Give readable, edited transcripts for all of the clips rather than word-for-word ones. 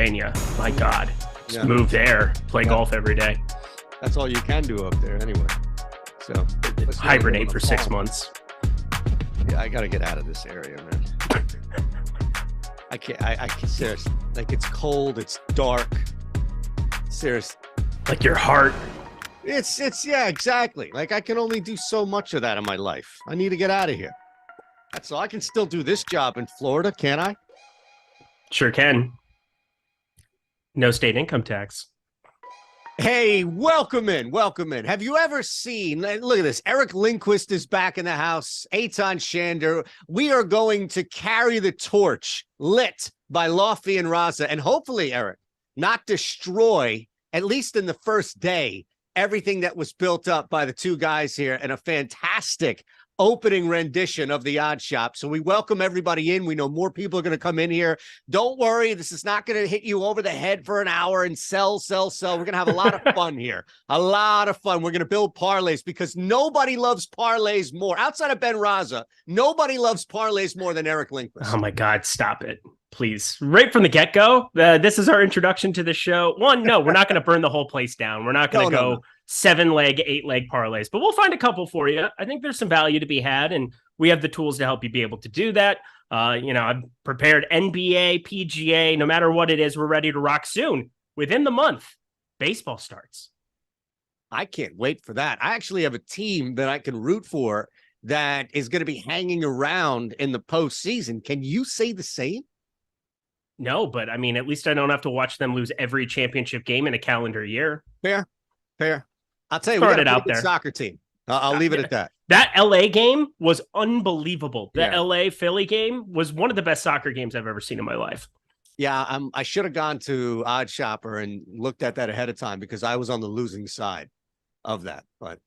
Pennsylvania. My God. Just Yeah. move there. Play golf every day. That's all you can do up there anyway. So hibernate for 6 months. Yeah, I got to get out of this area, man. I can't, seriously. Like, it's cold, it's dark. Serious. Like your heart. Yeah, exactly. Like, I can only do so much of that in my life. I need to get out of here. That's all. I can still do this job in Florida, can't I? Sure can. No state income tax. Hey, welcome in. Welcome in. Have you ever seen, look at this, Eric Lindquist is back in the house, Eytan Shander. We are going to carry the torch lit by Lofty and Raza, and hopefully, Eric, not destroy, at least in the first day, everything that was built up by the two guys here in a fantastic opening rendition of the Odd Shop. So we welcome everybody in. We know more people are going to come in here. Don't worry. This is not going to hit you over the head for an hour and sell. We're going to have a lot of fun here. A lot of fun. We're going to build parlays because nobody loves parlays more. Outside of Ben Raza, nobody loves parlays more than Eric Lindquist. Oh my God, stop it. Please. Right from the get-go, this is our introduction to the show. No, we're not going to burn the whole place down. We're not going to go 7-leg, 8-leg parlays, but we'll find a couple for you. I think there's some value to be had, and we have the tools to help you be able to do that. I've prepared NBA, PGA, no matter what it is, we're ready to rock soon. Within the month, baseball starts. I can't wait for that. I actually have a team that I can root for that is going to be hanging around in the postseason. Can you say the same? No, but I mean, at least I don't have to watch them lose every championship game in a calendar year. Fair. I'll tell you, we got a out good there. Soccer team. I'll leave it at that. That LA game was unbelievable. The Yeah. LA Philly game was one of the best soccer games I've ever seen in my life. Yeah, I should have gone to OddsShopper and looked at that ahead of time because I was on the losing side of that. But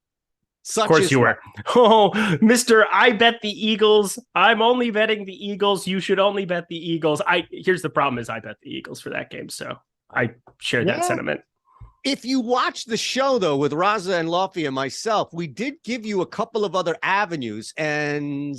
of course you were. Oh, Mr. I bet the Eagles. I'm only betting the Eagles. You should only bet the Eagles. Here's the problem is I bet the Eagles for that game. So I share that sentiment. If you watch the show, though, with Raza and Lofty and myself, we did give you a couple of other avenues, and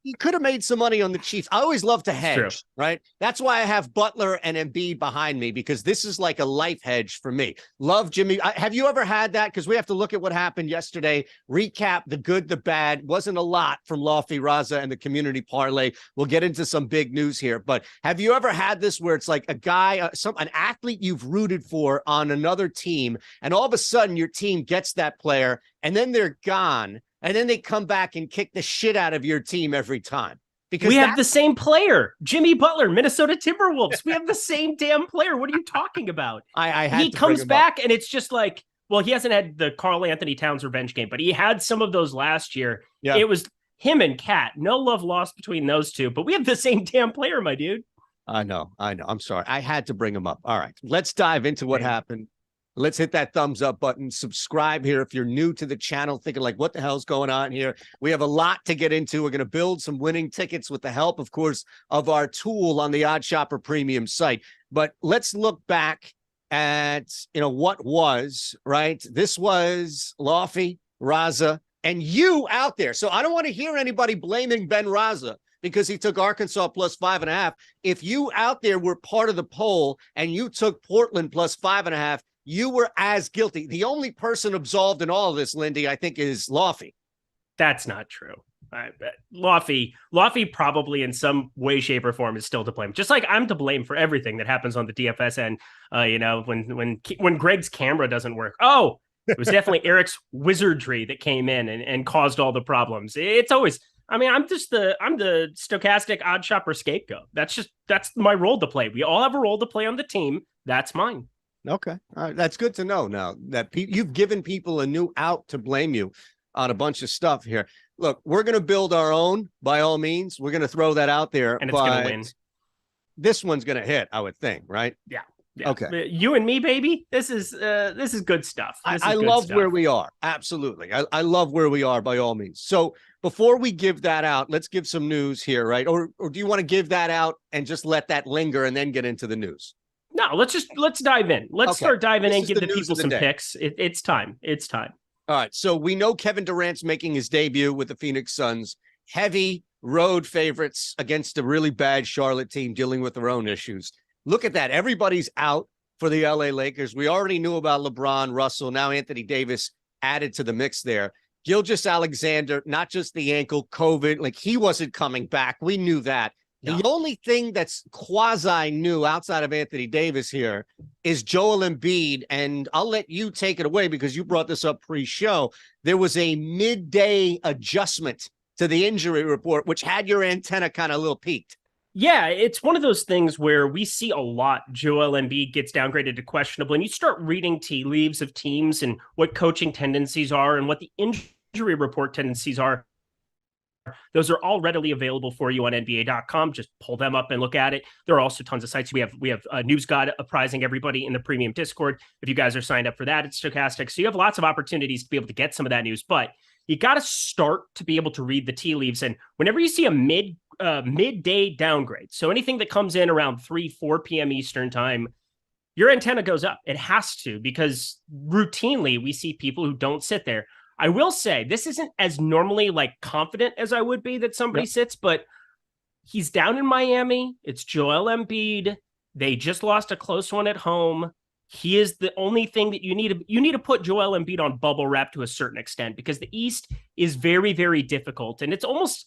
you could have made some money on the Chiefs. I always love to hedge, right? That's why I have Butler and Embiid behind me, because this is like a life hedge for me. Love Jimmy. Have you ever had that? Because we have to look at what happened yesterday. Recap the good, the bad. Wasn't a lot from Lofty, Raza, and the community parlay. We'll get into some big news here. But have you ever had this where it's like a guy, an athlete you've rooted for on another team, and all of a sudden your team gets that player, and then they're gone? And then they come back and kick the shit out of your team every time. Because we have the same player, Jimmy Butler, Minnesota Timberwolves. We have the same damn player. What are you talking about? He comes back and it's just like, well, he hasn't had the Karl Anthony Towns revenge game, but he had some of those last year. Yeah. It was him and Cat. No love lost between those two, but we have the same damn player, my dude. I know. I'm sorry. I had to bring him up. All right, let's dive into what happened. Let's hit that thumbs up button. Subscribe here if you're new to the channel, thinking like, what the hell's going on here? We have a lot to get into. We're going to build some winning tickets with the help, of course, of our tool on the OddsShopper premium site. But let's look back at, what was, right? This was Lofty, Raza, and you out there. So I don't want to hear anybody blaming Ben Raza because he took Arkansas plus 5.5. If you out there were part of the poll and you took Portland plus 5.5, you were as guilty. The only person absolved in all of this, Lindy, I think, is Lofty. That's not true. Lofty probably in some way, shape, or form is still to blame. Just like I'm to blame for everything that happens on the DFS end. When Greg's camera doesn't work. Oh, it was definitely Eric's wizardry that came in and caused all the problems. It's always. I mean, I'm the stochastic OddsShopper scapegoat. That's my role to play. We all have a role to play on the team. That's mine. Okay. All right. That's good to know now that you've given people a new out to blame you on a bunch of stuff here. Look, we're going to build our own by all means. We're going to throw that out there. And it's going to win. This one's going to hit, I would think, right? Yeah. Okay. You and me, baby. This is good stuff. I love where we are. Absolutely. I love where we are by all means. So before we give that out, let's give some news here, right? Or do you want to give that out and just let that linger and then get into the news? No, let's dive in. Let's start diving in, give the people some picks. It's time. All right. So we know Kevin Durant's making his debut with the Phoenix Suns. Heavy road favorites against a really bad Charlotte team dealing with their own issues. Look at that. Everybody's out for the LA Lakers. We already knew about LeBron, Russell, now Anthony Davis added to the mix there. Gilgeous-Alexander, not just the ankle, COVID, like he wasn't coming back. We knew that. No. The only thing that's quasi new outside of Anthony Davis here is Joel Embiid. And I'll let you take it away because you brought this up pre-show. There was a midday adjustment to the injury report, which had your antenna kind of a little peaked. Yeah, it's one of those things where we see a lot. Joel Embiid gets downgraded to questionable, and you start reading tea leaves of teams and what coaching tendencies are and what the injury report tendencies are. Those are all readily available for you on NBA.com. Just pull them up and look at it. There are also tons of sites. We have News God apprising everybody in the premium Discord. If you guys are signed up for that, it's Stochastic. So you have lots of opportunities to be able to get some of that news, but you got to start to be able to read the tea leaves. And whenever you see a midday downgrade, so anything that comes in around 3-4 p.m. Eastern time, your antenna goes up. It has to, because routinely we see people who don't sit there. I will say this isn't as normally like confident as I would be that somebody sits, but he's down in Miami. It's Joel Embiid. They just lost a close one at home. He is the only thing that you need to put Joel Embiid on bubble wrap to a certain extent, because the East is very, very difficult. And it's almost,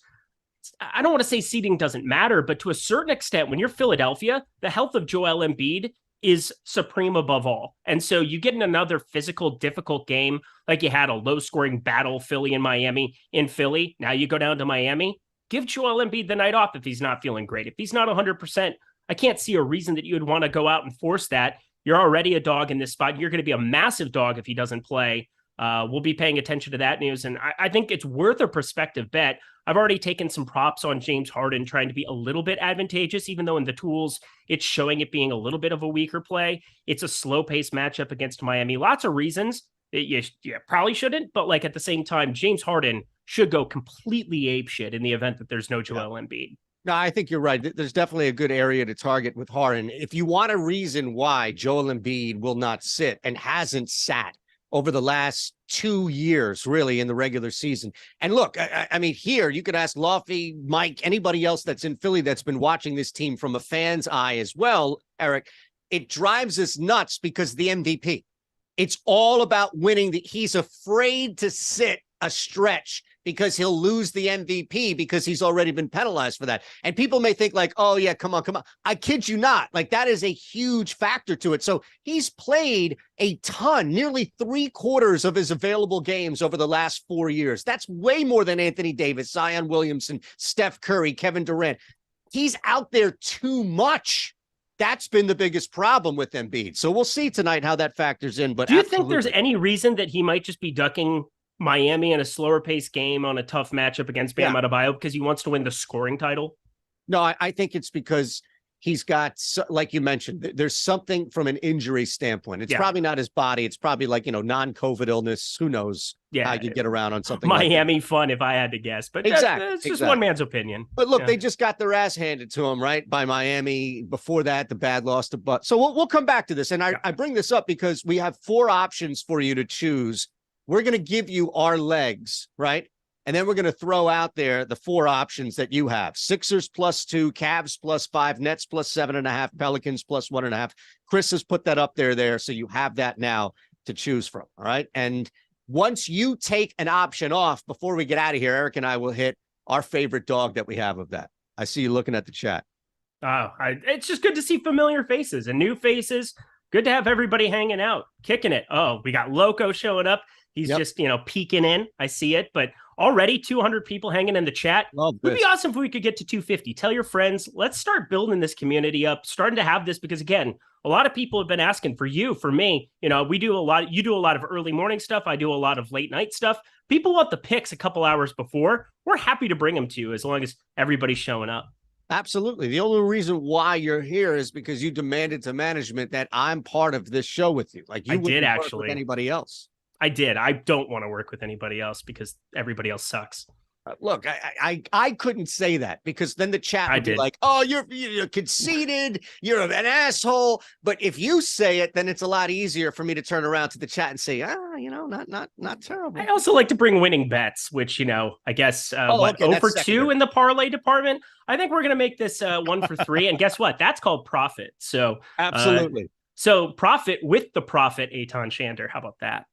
I don't want to say seeding doesn't matter, but to a certain extent, when you're Philadelphia, the health of Joel Embiid is supreme above all. And so you get in another physical, difficult game, like you had a low-scoring battle, Philly and Miami in Philly. Now you go down to Miami. Give Joel Embiid the night off if he's not feeling great. If he's not 100%, I can't see a reason that you would want to go out and force that. You're already a dog in this spot. You're going to be a massive dog if he doesn't play. We'll be paying attention to that news. And I think it's worth a prospective bet. I've already taken some props on James Harden trying to be a little bit advantageous, even though in the tools, it's showing it being a little bit of a weaker play. It's a slow-paced matchup against Miami. Lots of reasons that you probably shouldn't, but like at the same time, James Harden should go completely apeshit in the event that there's no Joel Embiid. No, I think you're right. There's definitely a good area to target with Harden. If you want a reason why Joel Embiid will not sit and hasn't sat over the last 2 years, really, in the regular season. And look, I mean, here, you could ask Lofty, Mike, anybody else that's in Philly that's been watching this team from a fan's eye as well, Eric, it drives us nuts because the MVP. It's all about winning. He's afraid to sit a stretch because he'll lose the MVP because he's already been penalized for that. And people may think like, oh, yeah, come on. I kid you not. Like, that is a huge factor to it. So he's played a ton, nearly 3/4 of his available games over the last 4 years. That's way more than Anthony Davis, Zion Williamson, Steph Curry, Kevin Durant. He's out there too much. That's been the biggest problem with Embiid. So we'll see tonight how that factors in. But do you think there's any reason that he might just be ducking Miami in a slower paced game on a tough matchup against Bam Adebayo because he wants to win the scoring title? No, I think it's because he's got, like you mentioned, there's something from an injury standpoint. It's probably not his body. It's probably like, non-COVID illness. Who knows how you get around on something Miami like fun, if I had to guess. But it's just one man's opinion. But look, they just got their ass handed to them, right, by Miami. Before that, the bad loss to Butt. So we'll come back to this. And I bring this up because we have 4 options for you to choose. We're going to give you our legs, right? And then we're going to throw out there the 4 options that you have. Sixers +2, Cavs +5, Nets +7.5, Pelicans +1.5. Chris has put that up there. So you have that now to choose from. All right. And once you take an option off, before we get out of here, Eric and I will hit our favorite dog that we have of that. I see you looking at the chat. It's just good to see familiar faces and new faces. Good to have everybody hanging out, kicking it. Oh, we got Loco showing up. He's just, peeking in. I see it. But already 200 people hanging in the chat. It would be awesome if we could get to 250. Tell your friends. Let's start building this community up, starting to have this, because, again, a lot of people have been asking for you, for me. We do a lot. You do a lot of early morning stuff. I do a lot of late night stuff. People want the picks a couple hours before. We're happy to bring them to you as long as everybody's showing up. Absolutely. The only reason why you're here is because you demanded to management that I'm part of this show with you. Like, you wouldn't work with anybody else. I did. I don't want to work with anybody else because everybody else sucks. Look, I couldn't say that because then the chat would be like, "Oh, you're conceited. You're an asshole." But if you say it, then it's a lot easier for me to turn around to the chat and say, not terrible. I also like to bring winning bets, which I guess okay, 0 for 2 in the parlay department. I think we're gonna make this 1 for 3, and guess what? That's called profit. So absolutely. So profit with the profit, Eytan Shander. How about that?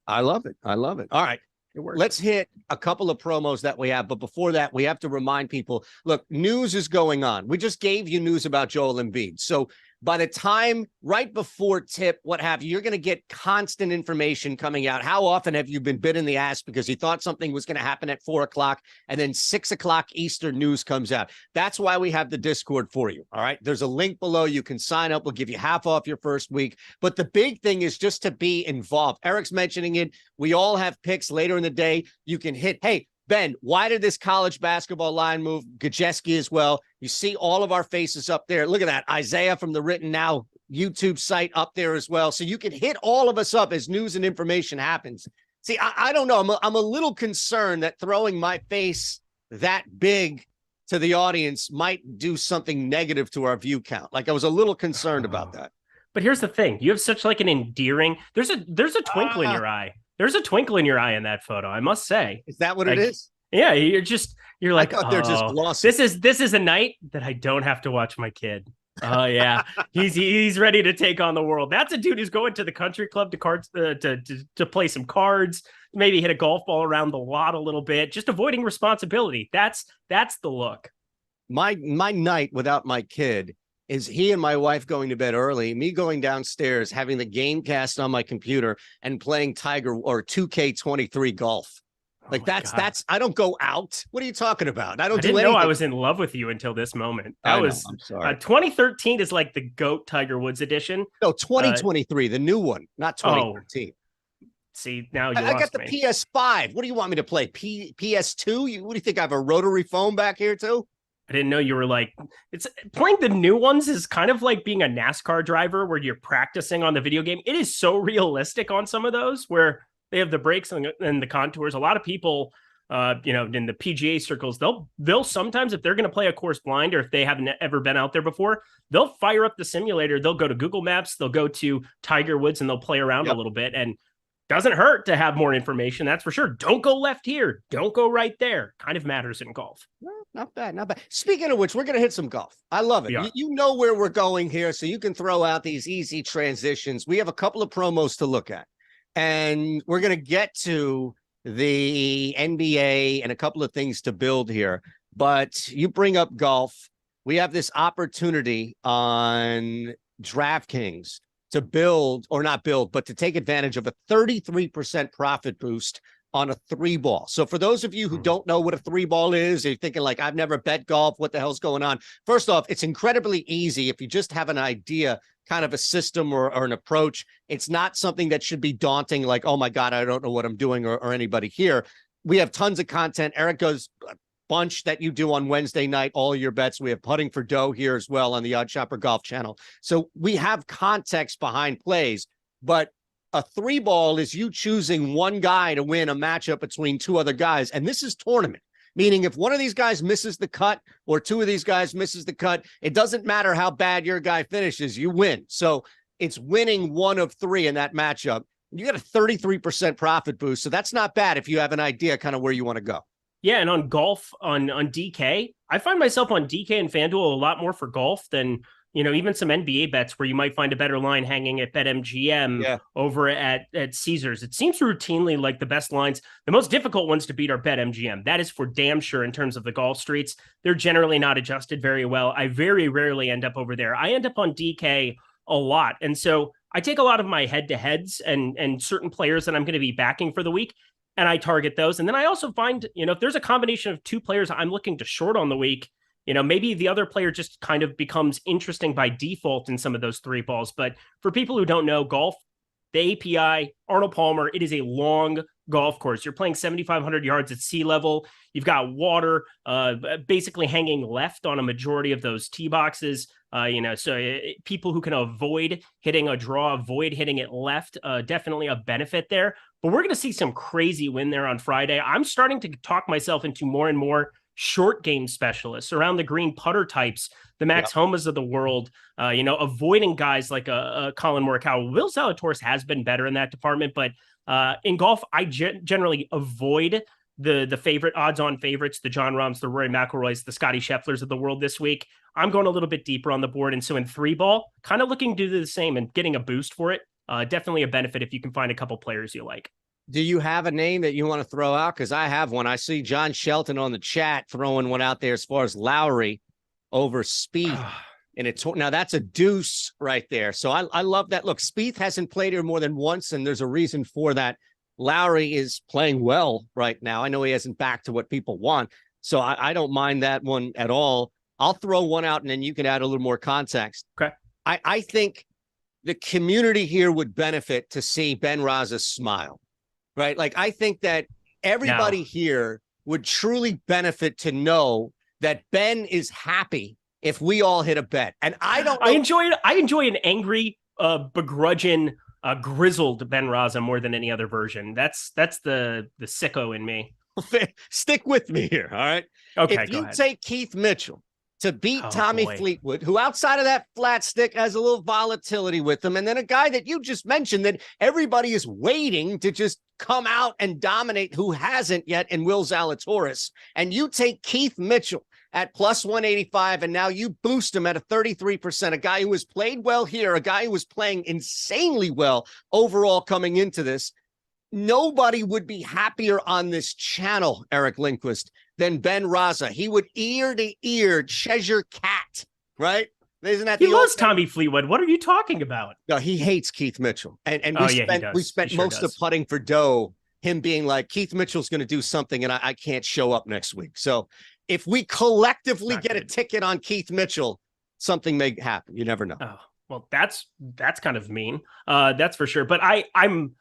I love it. I love it. All right. Let's hit a couple of promos that we have. But before that, we have to remind people, look, news is going on. We just gave you news about Joel Embiid. So by the time right before tip, what have you, you're going to get constant information coming out. How often have you been bit in the ass because you thought something was going to happen at 4 o'clock and then 6 o'clock Eastern news comes out? That's why we have the Discord for you. All right. There's a link below. You can sign up. We'll give you half off your first week. But the big thing is just to be involved. Eric's mentioning it. We all have picks later in the day. You can hit, hey, Ben, why did this college basketball line move? Gajeski as well. You see all of our faces up there. Look at that. Isaiah from the Written Now YouTube site up there as well. So you can hit all of us up as news and information happens. See, I don't know. I'm a little concerned that throwing my face that big to the audience might do something negative to our view count. Like I was a little concerned about that. But here's the thing. You have such like an endearing, there's a twinkle in your eye. There's a twinkle in your eye in that photo, I must say. Is that what it is? Yeah, you're like, I thought they're just glossy. This is a night that I don't have to watch my kid. Oh yeah, he's ready to take on the world. That's a dude who's going to the country club to play some cards, maybe hit a golf ball around the lot a little bit, just avoiding responsibility. That's the look. My night without my kid is he and my wife going to bed early, me going downstairs, having the game cast on my computer and playing Tiger or 2K23 golf. Like that's I don't go out. What are you talking about? I didn't know I was in love with you until this moment. I'm sorry. 2013 is like the GOAT Tiger Woods edition. No, 2023, the new one, not 2013. See, now you I got the PS5. What do you want me to play? PS2? What do you think? I have a rotary phone back here too? I didn't know you were like, it's playing the new ones is kind of like being a NASCAR driver where you're practicing on the video game. It is so realistic on some of those where they have the brakes and the contours. A lot of people, in the PGA circles, they'll sometimes, if they're going to play a course blind or if they haven't ever been out there before, they'll fire up the simulator. They'll go to Google Maps. They'll go to Tiger Woods and they'll play around a little bit. And doesn't hurt to have more information. That's for sure. Don't go left here. Don't go right there. Kind of matters in golf. Not bad. Not bad. Speaking of which, we're going to hit some golf. I love it. You know where we're going here, so you can throw out these easy transitions. We have a couple of promos to look at, and we're going to get to the NBA and a couple of things to build here. But you bring up golf. We have this opportunity on DraftKings to build, or not build, but to take advantage of a 33% profit boost on a 3-ball. So for those of you who don't know what a 3-ball is, you're thinking like, I've never bet golf, what the hell's going on? First off, it's incredibly easy if you just have an idea, kind of a system or an approach. It's not something that should be daunting, like, oh my God, I don't know what I'm doing, or anybody here. We have tons of content. Eric goes bunch that you do on Wednesday night, all your bets. We have putting for dough here as well on the OddsShopper Golf channel. So we have context behind plays, but a 3-ball is you choosing one guy to win a matchup between two other guys. And this is tournament, meaning if one of these guys misses the cut or two of these guys misses the cut, it doesn't matter how bad your guy finishes, you win. So it's winning one of 3 in that matchup. You got a 33% profit boost. So that's not bad if you have an idea kind of where you want to go. Yeah, and on golf, on DK, I find myself on DK and FanDuel a lot more for golf than, even some NBA bets where you might find a better line hanging at BetMGM over at Caesars. It seems routinely like the best lines, the most difficult ones to beat are BetMGM. That is for damn sure in terms of the golf streets. They're generally not adjusted very well. I very rarely end up over there. I end up on DK a lot. And so I take a lot of my head-to-heads and certain players that I'm going to be backing for the week, and I target those. And then I also find, if there's a combination of 2 players I'm looking to short on the week, maybe the other player just kind of becomes interesting by default in some of those 3 balls. But for people who don't know, golf, the API, Arnold Palmer, it is a long golf course. You're playing 7,500 yards at sea level. You've got water basically hanging left on a majority of those tee boxes. People who can avoid hitting a draw, avoid hitting it left, definitely a benefit there. But we're going to see some crazy win there on Friday. I'm starting to talk myself into more and more short game specialists around the green putter types, the Max Homas of the world, avoiding guys like a Colin Morikawa. Will Zalatoris has been better in that department, but in golf, I generally avoid the favorite odds-on favorites, the Jon Rahms, the Rory McIlroys, the Scotty Schefflers of the world this week. I'm going a little bit deeper on the board, and so in 3-ball, kind of looking to do the same and getting a boost for it. Definitely a benefit if you can find a couple players you like. Do you have a name that you want to throw out? Because I have one. I see John Shelton on the chat throwing one out there as far as Lowry over Spieth. And now that's a deuce right there. So I love that. Look, Spieth hasn't played here more than once, and there's a reason for that. Lowry is playing well right now. I know he hasn't back to what people want, so I don't mind that one at all. I'll throw one out, and then you can add a little more context. Okay. I think the community here would benefit to see Ben Raza smile, right? Like, I think that everybody here would truly benefit to know that Ben is happy if we all hit a bet. And I don't know. I enjoy an angry, begrudging, grizzled Ben Raza more than any other version. That's the sicko in me. Stick with me here, all right? Okay, if you take Keith Mitchell to beat Tommy Fleetwood, who outside of that flat stick has a little volatility with him, and then a guy that you just mentioned that everybody is waiting to just come out and dominate, who hasn't yet, and Will Zalatoris, and you take Keith Mitchell at plus 185, and now you boost him at a 33%, a guy who has played well here, a guy who was playing insanely well overall coming into this. Nobody would be happier on this channel, Eric Lindquist, than Ben Raza. He would ear to ear Cheshire Cat, right? Isn't that he loves Tommy Fleetwood? What are you talking about? No, he hates Keith Mitchell, and we spent most of putting for dough him being like, Keith Mitchell's going to do something, and I can't show up next week. So if we collectively get a ticket on Keith Mitchell, something may happen. You never know. Oh, well, that's kind of mean. That's for sure. But I'm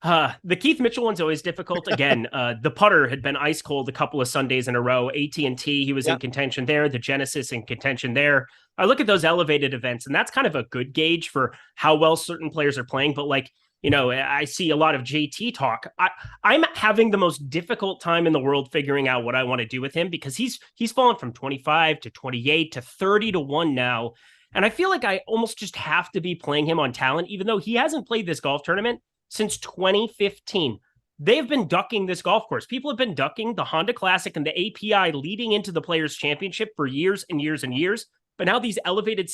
the Keith Mitchell one's always difficult. Again, the putter had been ice cold a couple of Sundays in a row. AT&T, he was in contention there. The Genesis in contention there. I look at those elevated events, and that's kind of a good gauge for how well certain players are playing. But I see a lot of JT talk. I'm having the most difficult time in the world figuring out what I want to do with him, because he's fallen from 25 to 28 to 30 to 1 now. And I feel like I almost just have to be playing him on talent, even though he hasn't played this golf tournament since 2015. They've been ducking this golf course. People have been ducking the Honda Classic and the API leading into the Players' Championship for years and years and years. But now these elevated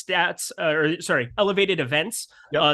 elevated events,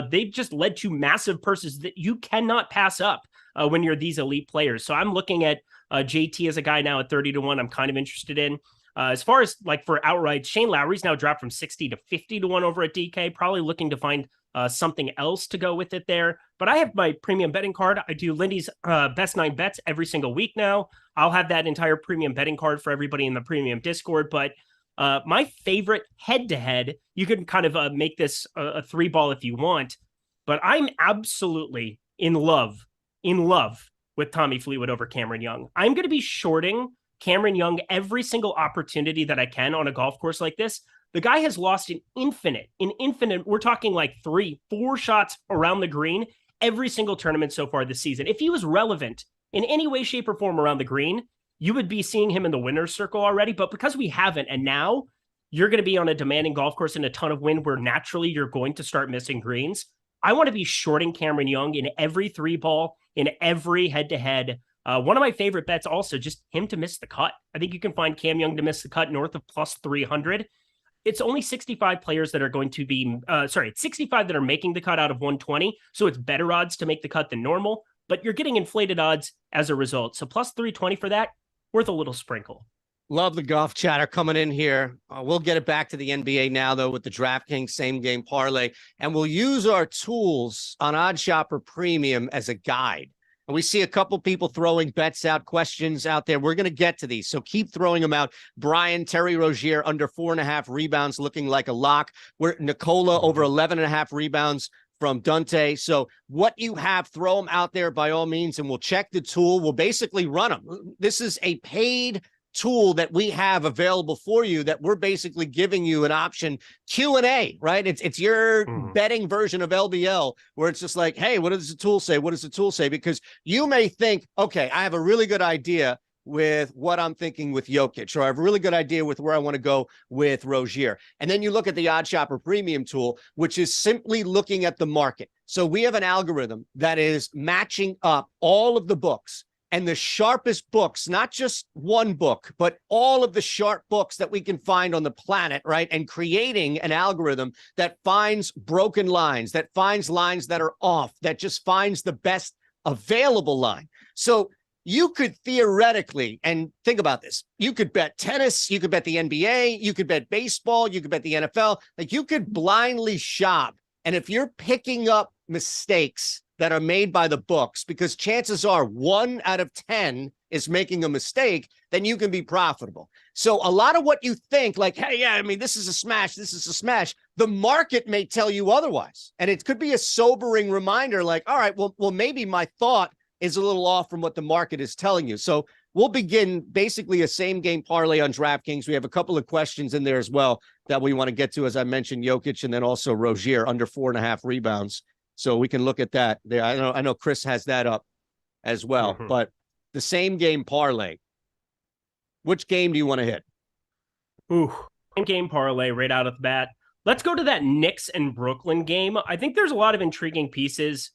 they've just led to massive purses that you cannot pass up when you're these elite players. So I'm looking at JT as a guy now at 30 to 1. I'm kind of interested in. As far as for outright, Shane Lowry's now dropped from 60 to 50 to 1 over at DK, probably looking to find something else to go with it there. But I have my premium betting card. I do Lindy's best 9 bets every single week now. I'll have that entire premium betting card for everybody in the premium Discord. But my favorite head-to-head, you can kind of make this a 3-ball if you want, but I'm absolutely in love with Tommy Fleetwood over Cameron Young. I'm going to be shorting Cameron Young every single opportunity that I can on a golf course like this. The guy has lost an infinite, we're talking like 3-4 shots around the green every single tournament so far this season. If he was relevant in any way, shape, or form around the green, you would be seeing him in the winner's circle already. But because we haven't, and now you're going to be on a demanding golf course in a ton of wind where naturally you're going to start missing greens, I want to be shorting Cameron Young in every 3-ball, in every head-to-head. One of my favorite bets also, just him to miss the cut. I think you can find Cam Young to miss the cut north of plus 300. It's only 65 players that are going to be, it's 65 that are making the cut out of 120. So it's better odds to make the cut than normal, but you're getting inflated odds as a result. So plus 320 for that, worth a little sprinkle. Love the golf chatter coming in here. We'll get it back to the NBA now, though, with the DraftKings same game parlay. And we'll use our tools on OddsShopper Premium as a guide. And we see a couple people throwing bets out, questions out there. We're going to get to these, so keep throwing them out. Brian, Terry Rozier under 4.5 rebounds, looking like a lock. We're Nicola over 11.5 rebounds from Dante. So what you have, throw them out there by all means, and we'll check the tool. We'll basically run them. This is a paid tool that we have available for you that we're basically giving you an option Q&A, right? It's your betting version of LBL where it's just like, hey, what does the tool say? What does the tool say? Because you may think, okay, I have a really good idea with what I'm thinking with Jokic, or I have a really good idea with where I want to go with Rozier. And then you look at the OddsShopper Premium tool, which is simply looking at the market. So we have an algorithm that is matching up all of the books and the sharpest books, not just one book, but all of the sharp books that we can find on the planet, right? And creating an algorithm that finds broken lines, that finds lines that are off, that just finds the best available line. So you could theoretically, and think about this, you could bet tennis, you could bet the NBA, you could bet baseball, you could bet the NFL, like you could blindly shop. And if you're picking up mistakes that are made by the books, because chances are 1 out of 10 is making a mistake, then you can be profitable. So a lot of what you think, like, hey, yeah, I mean, this is a smash, this is a smash, the market may tell you otherwise. And it could be a sobering reminder, like, all right, well, maybe my thought is a little off from what the market is telling you. So we'll begin basically a same game parlay on DraftKings. We have a couple of questions in there as well that we want to get to, as I mentioned, Jokic, and then also Rozier under 4.5 rebounds. So we can look at that there. I know Chris has that up as well, but the same game parlay, which game do you want to hit? Same game parlay right out of the bat. Let's go to that Knicks and Brooklyn game. I think there's a lot of intriguing pieces.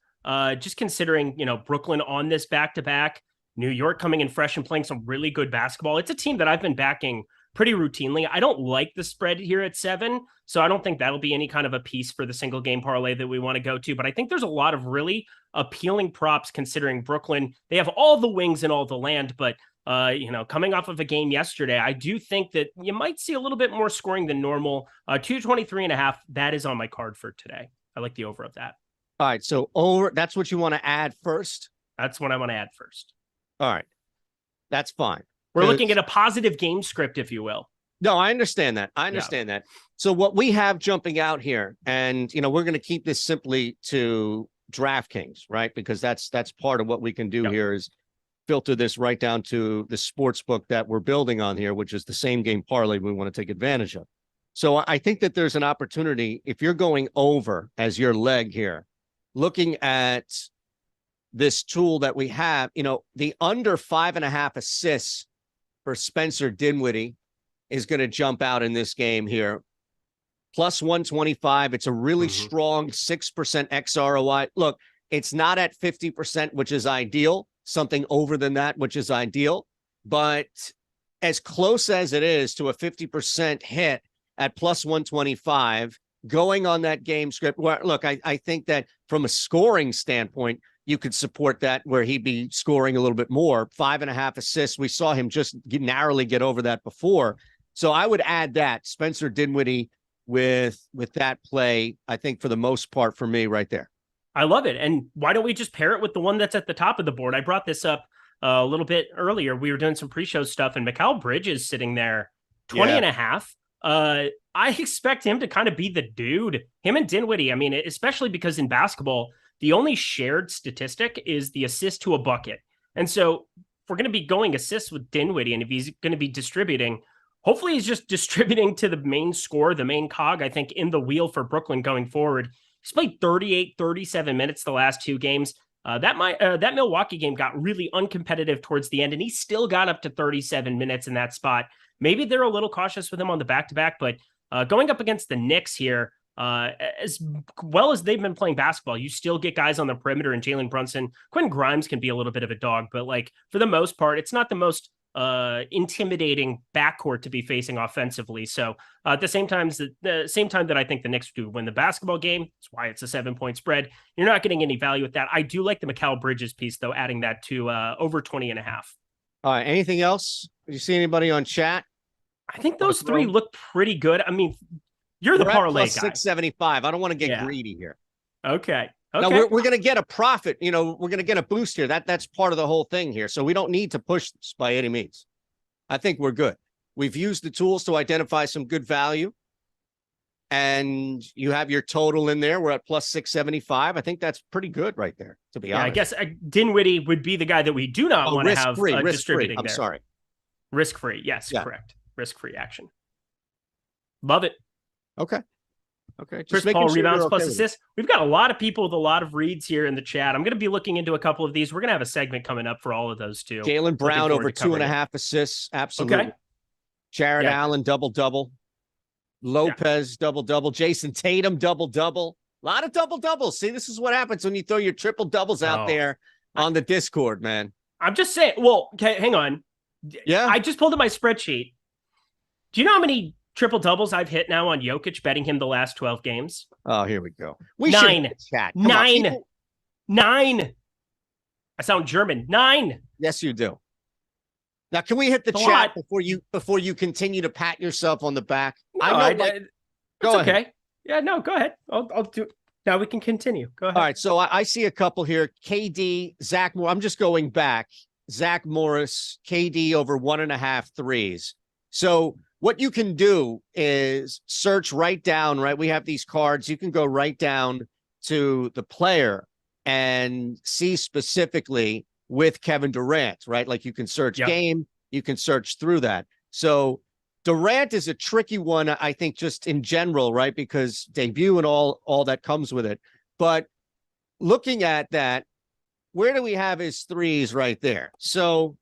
Just considering, Brooklyn on this back-to-back, New York coming in fresh and playing some really good basketball. It's a team that I've been backing pretty routinely. I don't like the spread here at 7, so I don't think that'll be any kind of a piece for the single game parlay that we want to go to. But I think there's a lot of really appealing props considering Brooklyn. They have all the wings and all the land, but coming off of a game yesterday, I do think that you might see a little bit more scoring than normal. 223.5, that is on my card for today. I like the over of that. All right, so over, that's what you want to add first? That's what I want to add first. All right, that's fine. We're looking at a positive game script, if you will. No, I understand that. That. So what we have jumping out here, and, we're going to keep this simply to DraftKings, right? Because that's part of what we can do here is filter this right down to the sports book that we're building on here, which is the same game parlay we want to take advantage of. So I think that there's an opportunity if you're going over as your leg here, looking at this tool that we have, the under 5.5 assists for Spencer Dinwiddie is going to jump out in this game here. Plus 125. It's a really strong 6% XROI. Look, it's not at 50%, which is ideal. Something over than that, which is ideal. But as close as it is to a 50% hit at plus 125, going on that game script, where, look, I think that from a scoring standpoint, you could support that where he'd be scoring a little bit more. 5.5 assists. We saw him just narrowly get over that before. So I would add that Spencer Dinwiddie with that play, I think for the most part for me right there. I love it. And why don't we just pair it with the one that's at the top of the board? I brought this up a little bit earlier. We were doing some pre-show stuff and Mikal Bridges sitting there 20.5. I expect him to kind of be the dude, him and Dinwiddie. I mean, especially because in basketball, the only shared statistic is the assist to a bucket. And so if we're going to be going assists with Dinwiddie, and if he's going to be distributing, hopefully he's just distributing to the main score, the main cog, I think, in the wheel for Brooklyn going forward. He's played 38, 37 minutes the last 2 games. That Milwaukee game got really uncompetitive towards the end, and he still got up to 37 minutes in that spot. Maybe they're a little cautious with him on the back-to-back, but going up against the Knicks here, as well as they've been playing basketball, you still get guys on the perimeter, and Jalen Brunson. Quentin Grimes can be a little bit of a dog, but for the most part, it's not the most intimidating backcourt to be facing offensively. So at the same time that I think the Knicks do win the basketball game, that's why it's a 7-point spread. You're not getting any value with that. I do like the Mikal Bridges piece though, adding that to over 20.5. All right. Anything else? Did you see anybody on chat? I think those 3 look pretty good. I mean, you're the parlay guy. 675. I don't want to get greedy here. Okay. Now we're going to get a profit. We're going to get a boost here. That's part of the whole thing here. So we don't need to push this by any means. I think we're good. We've used the tools to identify some good value. and you have your total in there. We're at plus 675. I think that's pretty good right there, to be honest. I guess Dinwiddie would be the guy that we do not want to have distributing I'm there. sorry. Risk-free. Yes, correct. Risk-free action. Love it. Okay. Chris Paul rebounds plus assists. We've got a lot of people with a lot of reads here in the chat. I'm going to be looking into a couple of these. We're going to have a segment coming up for all of those too. Jaylen Brown over 2.5 assists. Absolutely. Okay. Jared Allen, double-double. Lopez, double-double. Jason Tatum, double-double. A lot of double-doubles. See, this is what happens when you throw your triple-doubles out there on the Discord, man. I'm just saying. Well, okay, hang on. Yeah. I just pulled up my spreadsheet. Do you know how many triple-doubles I've hit now on Jokic, betting him the last 12 games? Oh, here we go. Nine. Chat. Nine. I sound German. 9. Yes, you do. Now, can we hit the chat before you continue to pat yourself on the back? No, go ahead. Okay. Yeah, no, go ahead. I'll do it. Now we can continue. Go ahead. All right. So I see a couple here. KD, Zach Moore. I'm just going back. Zach Morris, KD over 1.5 threes. So what you can do is search right down, right? We have these cards. You can go right down to the player and see specifically with Kevin Durant, right? Like you can search game, you can search through that. So Durant is a tricky one, I think, just in general, right? Because debut and all that comes with it. But looking at that, where do we have his threes right there? So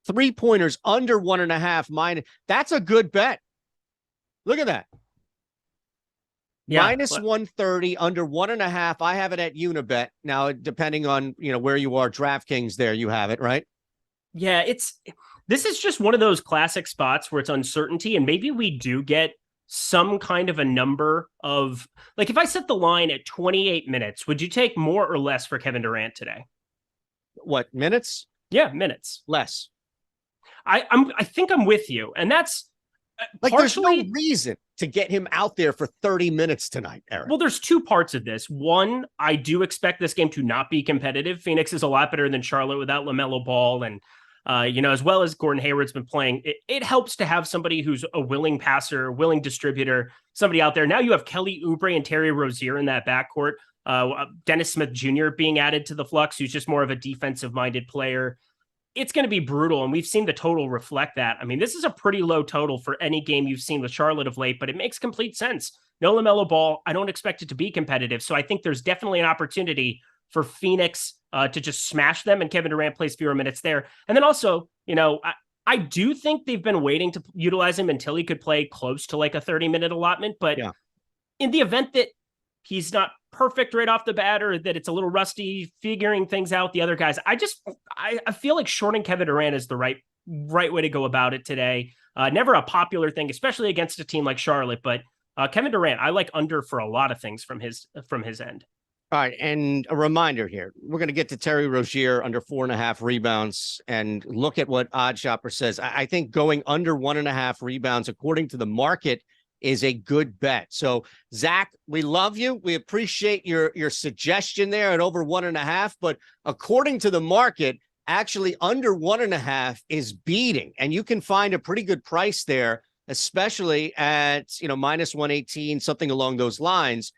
3-pointers under 1.5 minus. That's a good bet. Look at that. Yeah, minus 130 under 1.5. I have it at Unibet. Now, depending on, where you are, DraftKings there, you have it, right? Yeah, this is just one of those classic spots where it's uncertainty, and maybe we do get some kind of a number of, like, if I set the line at 28 minutes, would you take more or less for Kevin Durant today? What, minutes? Yeah, minutes. Less. I think I'm with you, and that's like there's no reason to get him out there for 30 minutes tonight, Eric. Well, there's two parts of this. One, I do expect this game to not be competitive. Phoenix is a lot better than Charlotte without LaMelo Ball, and as well as Gordon Hayward's been playing. It helps to have somebody who's a willing passer, willing distributor, somebody out there. Now you have Kelly Oubre and Terry Rozier in that backcourt. Dennis Smith Jr. being added to the flux, who's just more of a defensive-minded player. It's going to be brutal, and we've seen the total reflect that. I mean, this is a pretty low total for any game you've seen with Charlotte of late, but it makes complete sense. No LaMelo Ball. I don't expect it to be competitive, so I think there's definitely an opportunity for Phoenix to just smash them, and Kevin Durant plays fewer minutes there. And then also, I do think they've been waiting to utilize him until he could play close to like a 30-minute allotment, but in the event that he's not perfect right off the bat, or that it's a little rusty figuring things out, the other guys, I feel like shorting Kevin Durant is the right way to go about it today. Never a popular thing, especially against a team like Charlotte, but Kevin Durant, I like under for a lot of things from his end. All right. And a reminder here, we're going to get to Terry Rozier under 4.5 rebounds and look at what OddsShopper says. I think going under 1.5 rebounds, according to the market, is a good bet. So Zach, we love you. We appreciate your suggestion there at over 1.5, but according to the market, actually under 1.5 is beating, and you can find a pretty good price there, especially at, minus 118, something along those lines.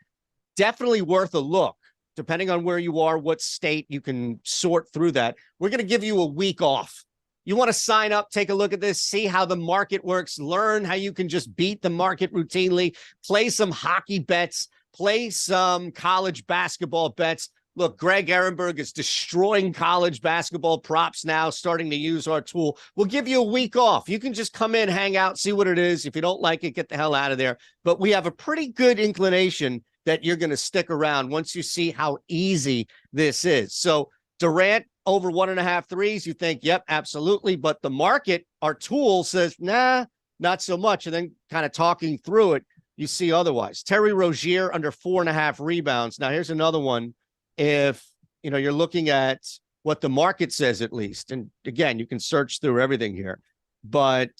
Definitely worth a look. Depending on where you are, what state, you can sort through that. We're going to give you a week off. You want to sign up, take a look at this, see how the market works, learn how you can just beat the market routinely, play some hockey bets, play some college basketball bets. Look, Greg Ehrenberg is destroying college basketball props now, starting to use our tool. We'll give you a week off. You can just come in, hang out, see what it is. If you don't like it, get the hell out of there. But we have a pretty good inclination that you're going to stick around once you see how easy this is. So Durant over 1.5 threes, you think, yep, absolutely. But the market, our tool says, nah, not so much. And then kind of talking through it, you see otherwise. Terry Rozier under 4.5 rebounds. Now, here's another one. If, you're looking at what the market says, at least, and again, you can search through everything here, but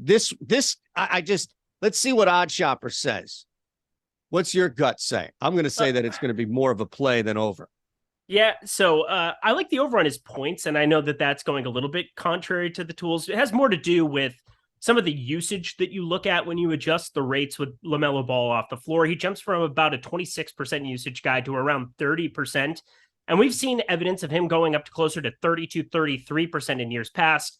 let's see what OddsShopper says. What's your gut say? I'm going to say that it's going to be more of a play than over. Yeah, so I like the over on his points, and I know that that's going a little bit contrary to the tools. It has more to do with some of the usage that you look at when you adjust the rates with LaMelo Ball off the floor. He jumps from about a 26% usage guy to around 30%. And we've seen evidence of him going up to closer to 32, 33% in years past,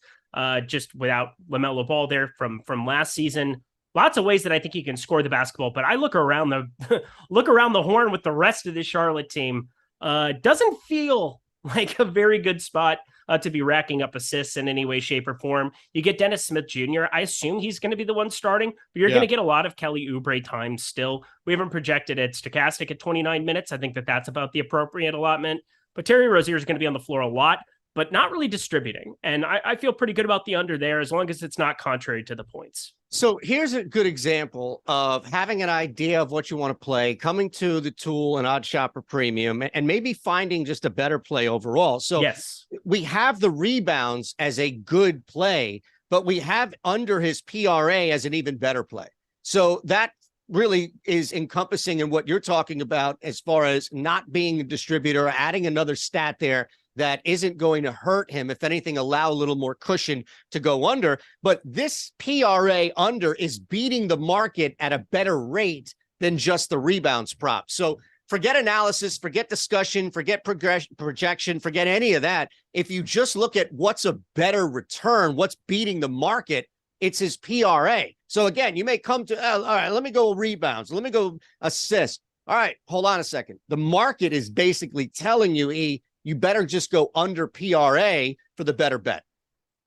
just without LaMelo Ball there from last season. Lots of ways that I think he can score the basketball, but I look around the look around the horn with the rest of the Charlotte team. Doesn't feel like a very good spot to be racking up assists in any way, shape, or form. You get Dennis Smith Jr. I assume he's going to be the one starting, but you're going to get a lot of Kelly Oubre time still. We haven't projected it stochastic at 29 minutes. I think that that's about the appropriate allotment. But Terry Rozier is going to be on the floor a lot, but not really distributing. And I feel pretty good about the under there as long as it's not contrary to the points. So here's a good example of having an idea of what you want to play, coming to the tool and OddsShopper Premium, and maybe finding just a better play overall. So yes, we have the rebounds as a good play, but we have under his PRA as an even better play. So that really is encompassing in what you're talking about as far as not being a distributor, adding another stat there that isn't going to hurt him. If anything, allow a little more cushion to go under. But this PRA under is beating the market at a better rate than just the rebounds prop. So forget analysis, forget discussion, forget projection, forget any of that. If you just look at what's a better return, what's beating the market, it's his PRA. So again, you may come to, all right, let me go rebounds. Let me go assist. All right, hold on a second. The market is basically telling you, you better just go under PRA for the better bet.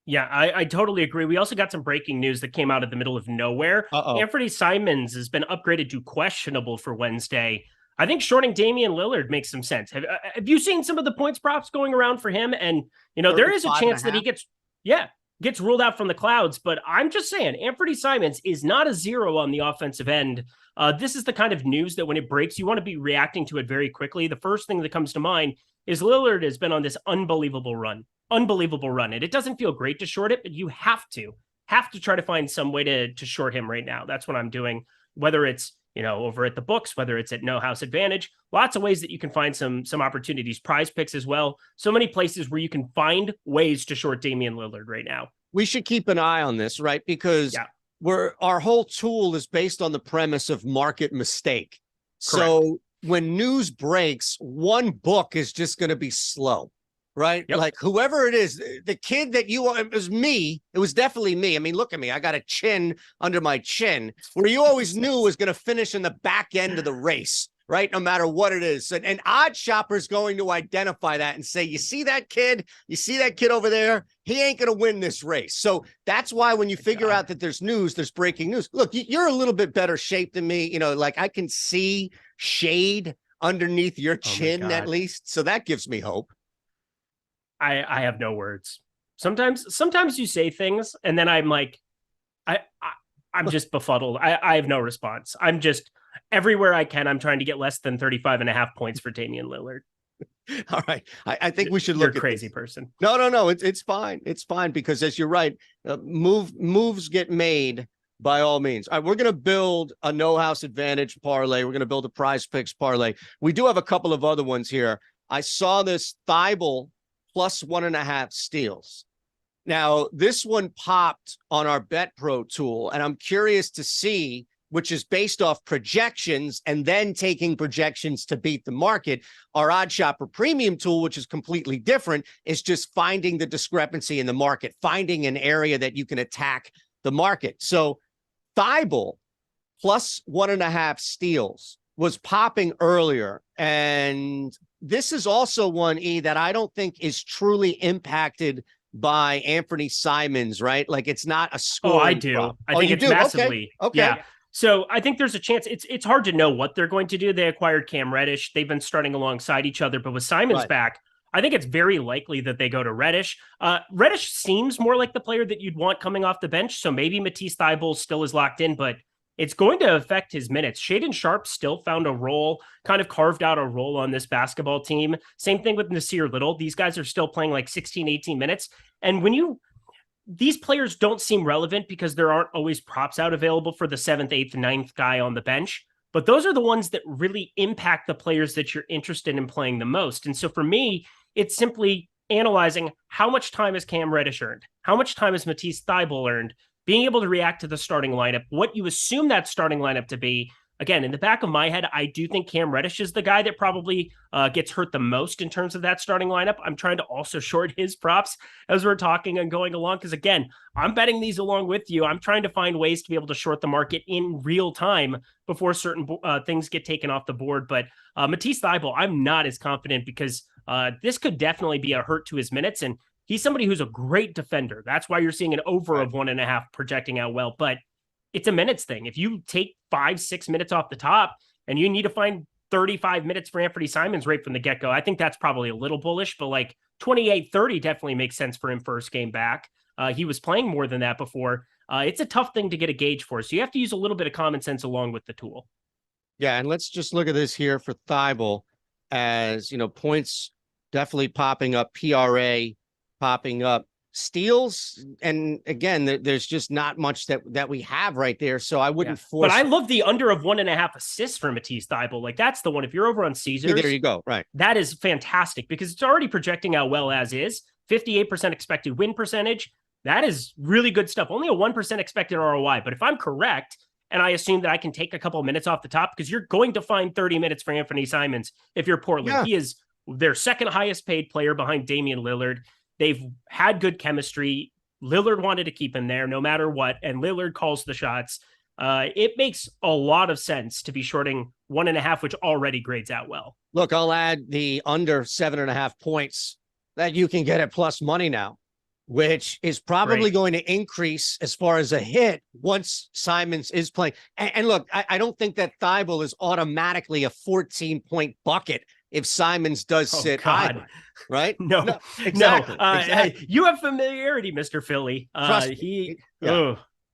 Yeah, I totally agree. We also got some breaking news that came out of the middle of nowhere. Anthony Simons has been upgraded to questionable for Wednesday. I think shorting Damian Lillard makes some sense. Have you seen some of the points props going around for him? And, there is a chance that he gets ruled out from the clouds. But I'm just saying, Anthony Simons is not a zero on the offensive end. This is the kind of news that when it breaks, you want to be reacting to it very quickly. The first thing that comes to mind is Lillard has been on this unbelievable run. And it doesn't feel great to short it, but you have to try to find some way to short him right now. That's what I'm doing, whether it's, over at the books, whether it's at No House Advantage, lots of ways that you can find some opportunities, Prize Picks as well. So many places where you can find ways to short Damian Lillard right now. We should keep an eye on this, right? Because our whole tool is based on the premise of market mistake. Correct. So when news breaks, one book is just going to be slow, right? Yep. Like whoever it is, the kid that it was me. It was definitely me. I mean, look at me. I got a chin under my chin where you always knew was going to finish in the back end of the race, right? No matter what it is. And OddsShopper is going to identify that and say, you see that kid over there? He ain't going to win this race. So that's why when you figure out that there's news, there's breaking news. Look, you're a little bit better shape than me. Like I can see shade underneath your chin at least. So that gives me hope. I have no words. Sometimes you say things and then I'm like, I'm just befuddled. I have no response. I'm just everywhere I can. I'm trying to get less than 35.5 points for Damian Lillard. All right. I think we should look at a crazy person. No. It's fine. It's fine because as you're right, moves get made by all means. All right, we're going to build a No House Advantage parlay. We're going to build a Prize Picks parlay. We do have a couple of other ones here. I saw this Thibault plus 1.5 steals. Now, this one popped on our Bet Pro tool, and I'm curious to see, which is based off projections and then taking projections to beat the market. Our OddsShopper Premium tool, which is completely different, is just finding the discrepancy in the market, finding an area that you can attack the market. So Thibault plus 1.5 steals was popping earlier. And this is also one, that I don't think is truly impacted by Anthony Simons, right? Like it's not a score. Oh, I do. Prop. I think it's massively. Okay. Yeah. So I think there's a chance. It's hard to know what they're going to do. They acquired Cam Reddish. They've been starting alongside each other, but with Simons back, I think it's very likely that they go to Reddish. Reddish seems more like the player that you'd want coming off the bench. So maybe Matisse Thybulle still is locked in, but it's going to affect his minutes. Shaden Sharp still found a role, kind of carved out a role on this basketball team. Same thing with Nasir Little. These guys are still playing like 16, 18 minutes. And these players don't seem relevant because there aren't always props out available for the 7th, 8th, 9th guy on the bench. But those are the ones that really impact the players that you're interested in playing the most. And so for me, it's simply analyzing how much time has Cam Reddish earned? How much time has Matisse Thybulle earned? being able to react to the starting lineup, what you assume that starting lineup to be. Again, in the back of my head, I do think Cam Reddish is the guy that probably gets hurt the most in terms of that starting lineup. I'm trying to also short his props as we're talking and going along, because again, I'm betting these along with you. I'm trying to find ways to be able to short the market in real time before certain things get taken off the board. But Matisse Thybulle, I'm not as confident, because this could definitely be a hurt to his minutes. And he's somebody who's a great defender. That's why you're seeing an over of 1.5 projecting out well. But it's a minutes thing. If you take 5-6 minutes off the top and you need to find 35 minutes for Anthony Simons right from the get-go, I think that's probably a little bullish, but like 28-30 definitely makes sense for him first game back. He was playing more than that before. It's a tough thing to get a gauge for. So you have to use a little bit of common sense along with the tool. Yeah, and let's just look at this here for Thybulle, as, points definitely popping up, PRA popping up, steals, and again, there's just not much that we have right there, so I wouldn't force. But I love the under of 1.5 assists for Matisse Thybulle. Like, that's the one. If you're over on Caesars, there you go. Right, that is fantastic, because it's already projecting out well as is. 58% expected win percentage. That is really good stuff. Only a 1% expected ROI. But if I'm correct, and I assume that I can take a couple of minutes off the top, because you're going to find 30 minutes for Anthony Simons if you're Portland. Yeah. He is their second highest paid player behind Damian Lillard. They've had good chemistry. Lillard wanted to keep him there no matter what, and Lillard calls the shots. It makes a lot of sense to be shorting 1.5, which already grades out well. Look, I'll add the under 7.5 points that you can get at plus money now, which is probably going to increase as far as a hit once Simons is playing. And look, I don't think that Thybulle is automatically a 14-point bucket if Simons does sit either, right? No, exactly. Exactly. You have familiarity, Mr. Philly. Trust me.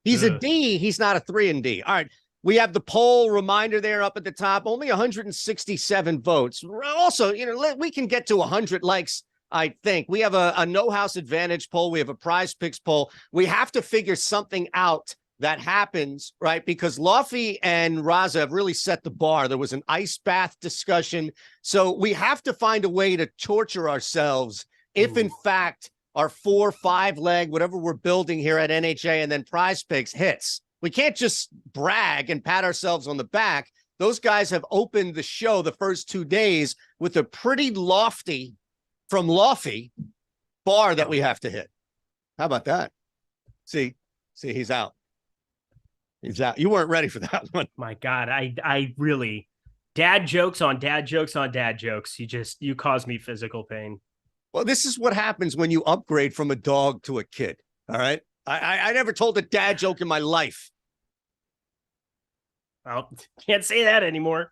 He's a D. He's not a 3 and D. All right. We have the poll reminder there up at the top. Only 167 votes. Also, we can get to 100 likes, I think. We have a no house advantage poll. We have a prize picks poll. We have to figure something out that happens, right? Because Lofty and Raza have really set the bar. There was an ice bath discussion. So we have to find a way to torture ourselves if, in fact, our 4-5 leg, whatever we're building here at NHA and then prize picks hits. We can't just brag and pat ourselves on the back. Those guys have opened the show the first 2 days with a pretty lofty bar that we have to hit. How about that? See, he's out. He's out. You weren't ready for that one. My God, I really, dad jokes on dad jokes on dad jokes. You cause me physical pain. Well, this is what happens when you upgrade from a dog to a kid. All right. I never told a dad joke in my life. Well, can't say that anymore.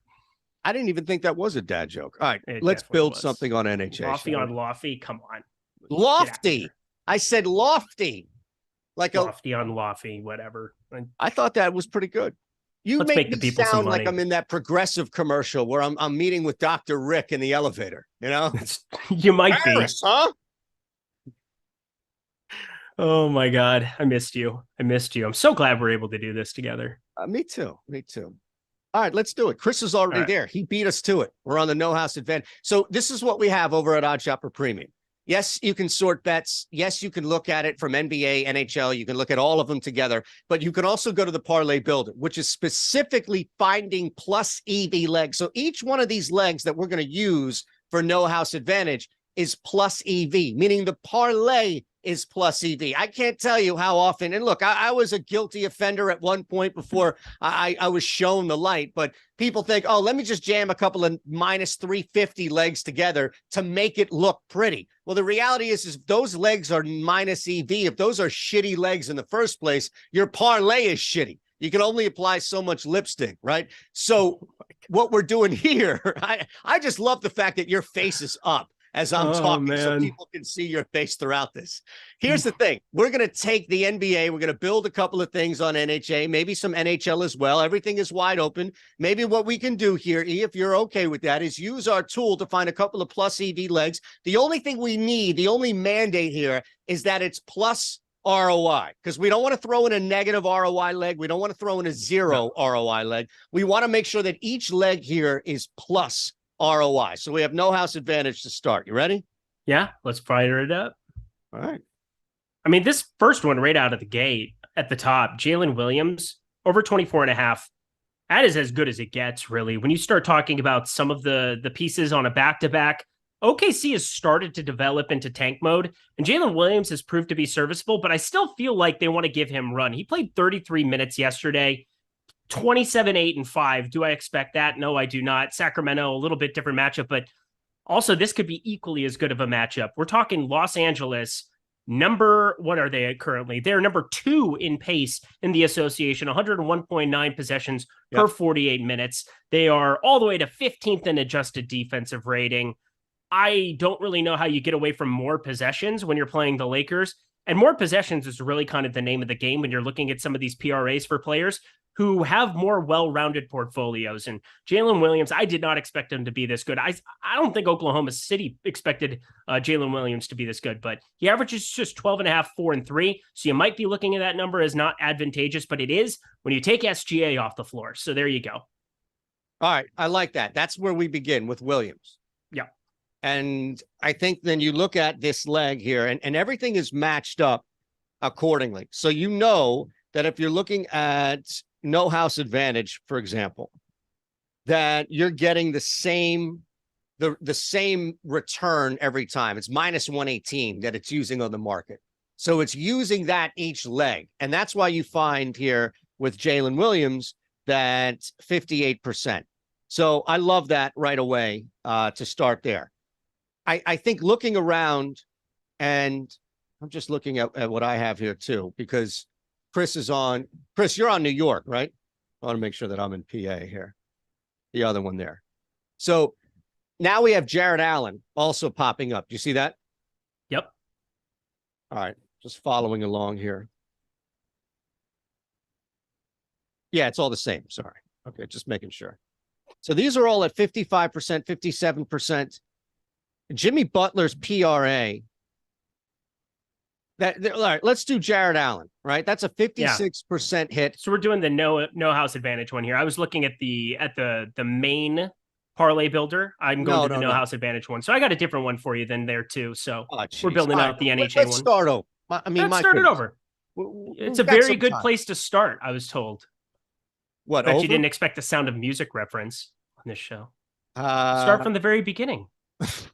I didn't even think that was a dad joke. All right, let's build something on NHA. Lofty on Lofty. Come on. Lofty. I said lofty. Like Lofty on Lofty, whatever. I thought that was pretty good. You make me sound like I'm in that Progressive commercial where I'm meeting with Dr. Rick in the elevator. You might Paris, be. Huh? Oh my God. I missed you. I'm so glad we're able to do this together. Me too. All right, let's do it. Chris is already there. He beat us to it. We're on the no house advantage. So this is what we have over at OddsShopper Premium. Yes, you can sort bets. Yes, you can look at it from NBA, NHL. You can look at all of them together, but you can also go to the Parlay Builder, which is specifically finding plus EV legs. So each one of these legs that we're going to use for no house advantage is plus EV, meaning the parlay is plus EV. I can't tell you how often. And look, I was a guilty offender at one point before I was shown the light, but people think, oh, let me just jam a couple of minus 350 legs together to make it look pretty. Well, the reality is if those legs are minus EV, if those are shitty legs in the first place, your parlay is shitty. You can only apply so much lipstick, right? So what we're doing here, I just love the fact that your face is up as I'm talking, so people can see your face throughout this. Here's the thing. We're going to take the NBA. We're going to build a couple of things on NHA, maybe some NHL as well. Everything is wide open. Maybe what we can do here, if you're okay with that, is use our tool to find a couple of plus EV legs. The only thing we need, the only mandate here is that it's plus ROI, because we don't want to throw in a negative ROI leg. We don't want to throw in a zero ROI leg. We want to make sure that each leg here is plus ROI. So we have no house advantage to start. You ready? Yeah, let's fire it up. All right. I mean, this first one right out of the gate, at the top, Jalen Williams, over 24 and a half. That is as good as it gets, really. When you start talking about some of the pieces on a back-to-back, OKC has started to develop into tank mode, and Jalen Williams has proved to be serviceable, but I still feel like they want to give him run. He played 33 minutes yesterday, 27, 8, and 5. Do I expect that? No, I do not. Sacramento, a little bit different matchup, but also this could be equally as good of a matchup. We're talking Los Angeles, what are they currently? They're number 2 in pace in the association, 101.9 possessions per 48 minutes. They are all the way to 15th in adjusted defensive rating. I don't really know how you get away from more possessions when you're playing the Lakers. And more possessions is really kind of the name of the game when you're looking at some of these PRAs for players who have more well-rounded portfolios. And Jalen Williams, I did not expect him to be this good. I don't think Oklahoma City expected Jalen Williams to be this good, but he averages just 12 and a half, 4 and 3. So you might be looking at that number as not advantageous, but it is when you take SGA off the floor. So there you go. All right. I like that. That's where we begin with Williams. Yeah. And I think then you look at this leg here and everything is matched up accordingly. So you know that if you're looking at no house advantage, for example, that you're getting the same return every time. It's minus 118 that it's using on the market. So it's using that each leg. And that's why you find here with Jalen Williams that 58%. So I love that right away to start there. I think looking around, and I'm just looking at what I have here too, because Chris is on. Chris, you're on New York, right? I want to make sure that I'm in PA here. The other one there. So now we have Jared Allen also popping up. Do you see that? Yep. All right. Just following along here. Yeah, it's all the same. Sorry. Okay, just making sure. So these are all at 55%, 57%. Jimmy Butler's PRA. All right, let's do Jared Allen, right? That's a 56% hit. So we're doing the no house advantage one here. I was looking at the main parlay builder. I'm going to the no house advantage one. So I got a different one for you than there too. So we're building out the NHA one. Let's start over. Let's start it over. It's a very good place to start, I was told. What? Bet you didn't expect the Sound of Music reference on this show. Start from the very beginning. It's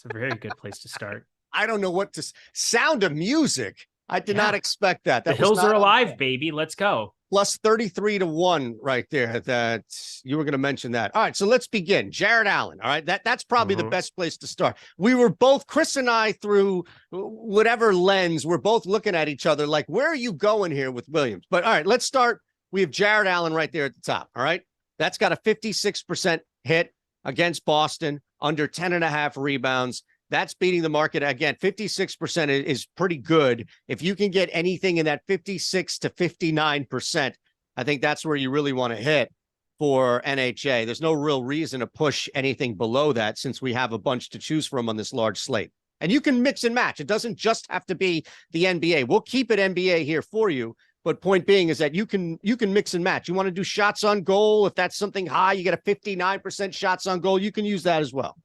a very good place to start. I don't know what to Sound of Music. I did not expect that. The hills are alive, baby. Let's go. Plus 33 to 1 right there. That you were going to mention that. All right, so let's begin. Jared Allen. All right, that's probably the best place to start. We were both, Chris and I, through whatever lens, we're both looking at each other like, where are you going here with Williams? But all right, let's start. We have Jared Allen right there at the top. All right, that's got a 56% hit against Boston, under 10.5 rebounds. That's beating the market. Again, 56% is pretty good. If you can get anything in that 56 to 59%, I think that's where you really want to hit for NHA. There's no real reason to push anything below that since we have a bunch to choose from on this large slate. And you can mix and match. It doesn't just have to be the NBA. We'll keep it NBA here for you. But point being is that you can mix and match. You want to do shots on goal. If that's something high, you get a 59% shots on goal. You can use that as well.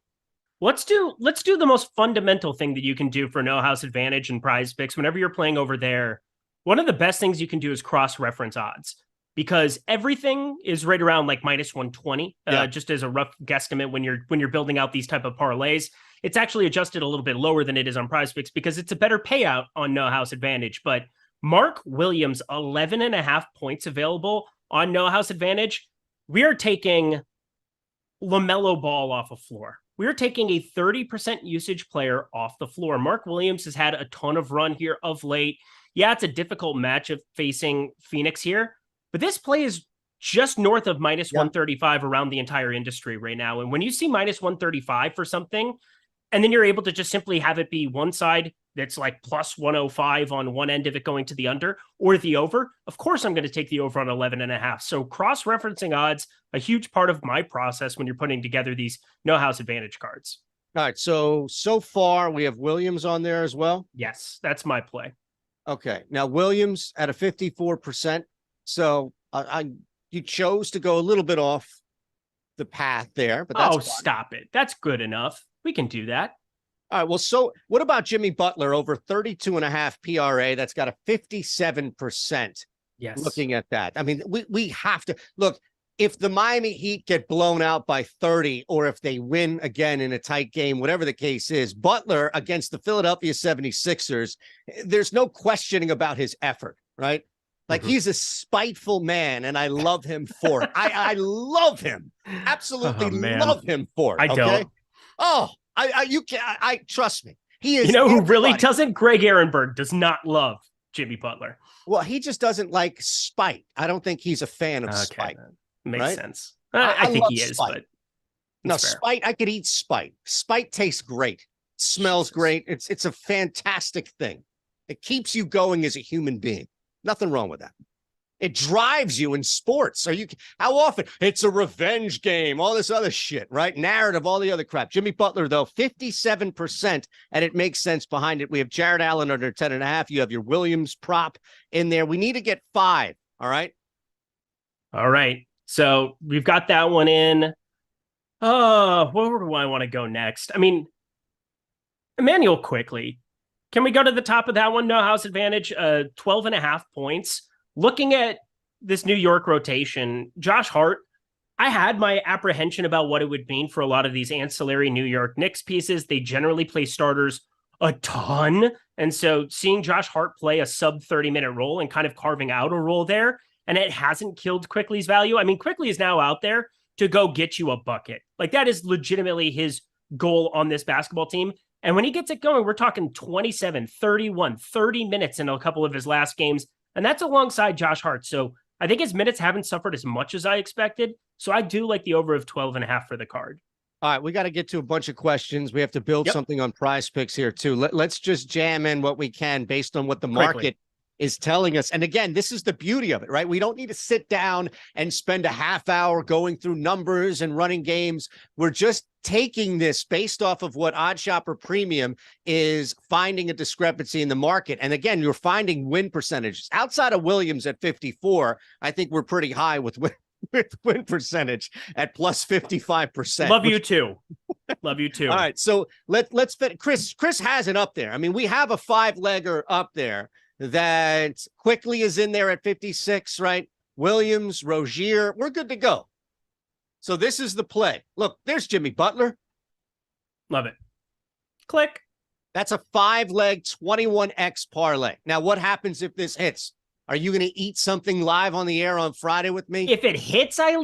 Let's do the most fundamental thing that you can do for no house advantage and prize picks. Whenever you're playing over there, one of the best things you can do is cross-reference odds, because everything is right around like minus 120, just as a rough guesstimate when you're building out these type of parlays. It's actually adjusted a little bit lower than it is on prize picks because it's a better payout on no house advantage. But Mark Williams, 11.5 points available on no house advantage. We are taking LaMelo Ball off a floor. We're taking a 30% usage player off the floor. Mark Williams has had a ton of run here of late. Yeah, it's a difficult match of facing Phoenix here, but this play is just north of minus 135 around the entire industry right now. And when you see minus 135 for something, and then you're able to just simply have it be one side that's like plus 105 on one end of it going to the under or the over, of course I'm going to take the over on 11.5. So cross-referencing odds, a huge part of my process when you're putting together these no house advantage cards. All right. So far we have Williams on there as well. Yes, that's my play. Okay. Now Williams at a 54%. So you chose to go a little bit off the path there, but that's fine. Stop it. That's good enough. We can do that. All right. Well, so what about Jimmy Butler over 32.5 PRA? That's got a 57%. Yes. Looking at that. I mean, we have to look. If the Miami Heat get blown out by 30, or if they win again in a tight game, whatever the case is, Butler against the Philadelphia 76ers, there's no questioning about his effort, right? Like he's a spiteful man, and I love him for it. I love him. Absolutely love him for it. I don't. Oh, you can I trust me. He is. You know who really doesn't? Greg Ehrenberg does not love Jimmy Butler. Well, he just doesn't like spite. I don't think he's a fan of spite. Makes sense. I think he is, spite. But no, spite. I could eat spite. Spite tastes great. Smells great. It's a fantastic thing. It keeps you going as a human being. Nothing wrong with that. It drives you in sports. How often? It's a revenge game, all this other shit, right? Narrative, all the other crap. Jimmy Butler, though, 57%, and it makes sense behind it. We have Jared Allen under 10.5. You have your Williams prop in there. We need to get 5. All right. All right. So we've got that one in. Oh, where do I want to go next? I mean, Emmanuel quickly. Can we go to the top of that one? No house advantage, 12.5 points. Looking at this New York rotation, Josh Hart, I had my apprehension about what it would mean for a lot of these ancillary New York Knicks pieces. They generally play starters a ton. And so seeing Josh Hart play a sub 30-minute role and kind of carving out a role there, and it hasn't killed Quickly's value. I mean, Quickly is now out there to go get you a bucket. Like that is legitimately his goal on this basketball team. And when he gets it going, we're talking 27, 31, 30 minutes in a couple of his last games. And that's alongside Josh Hart. So I think his minutes haven't suffered as much as I expected. So I do like the over of 12.5 for the card. All right, we got to get to a bunch of questions. We have to build something on Prize Picks here too. Let's just jam in what we can based on what the market is telling us. And again, this is the beauty of it, right? We don't need to sit down and spend a half hour going through numbers and running games. We're just taking this based off of what OddsShopper Premium is finding a discrepancy in the market. And again, you're finding win percentages outside of Williams at 54. I think we're pretty high with win percentage at plus 55%. Love you too. Love you too. All right. So let's fit. Chris has it up there. I mean, we have a 5-legger up there that Quickly is in there at 56, right? Williams, Rozier, we're good to go. So this is the play. Look, there's Jimmy Butler. Love it. Click. That's a 5-leg 21x parlay. Now, what happens if this hits? Are you going to eat something live on the air on Friday with me? If it hits, I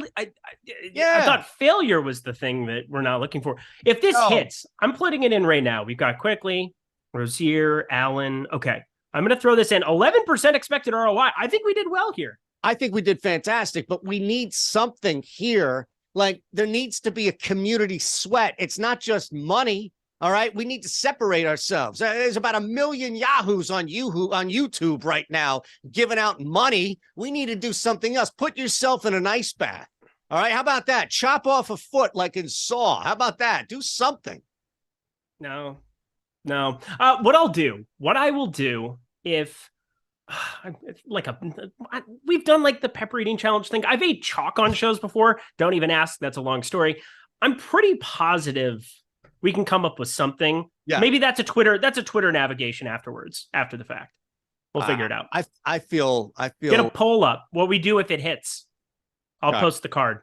thought failure was the thing that we're not looking for. If this hits, I'm putting it in right now. We've got Quickly, Rozier, Allen. Okay. I'm going to throw this in. 11% expected ROI. I think we did well here. I think we did fantastic, but we need something here. Like there needs to be a community sweat. It's not just money. All right. We need to separate ourselves. There's about 1 million Yahoos on YouTube right now giving out money. We need to do something else. Put yourself in an ice bath. All right. How about that? Chop off a foot like in Saw. How about that? Do something. No. What I will do if we've done like the pepper eating challenge thing. I've ate chalk on shows before. Don't even ask. That's a long story. I'm pretty positive we can come up with something. Yeah. Maybe that's a Twitter navigation afterwards, after the fact. We'll figure it out. I feel get a poll up. What we do if it hits. I'll post the card.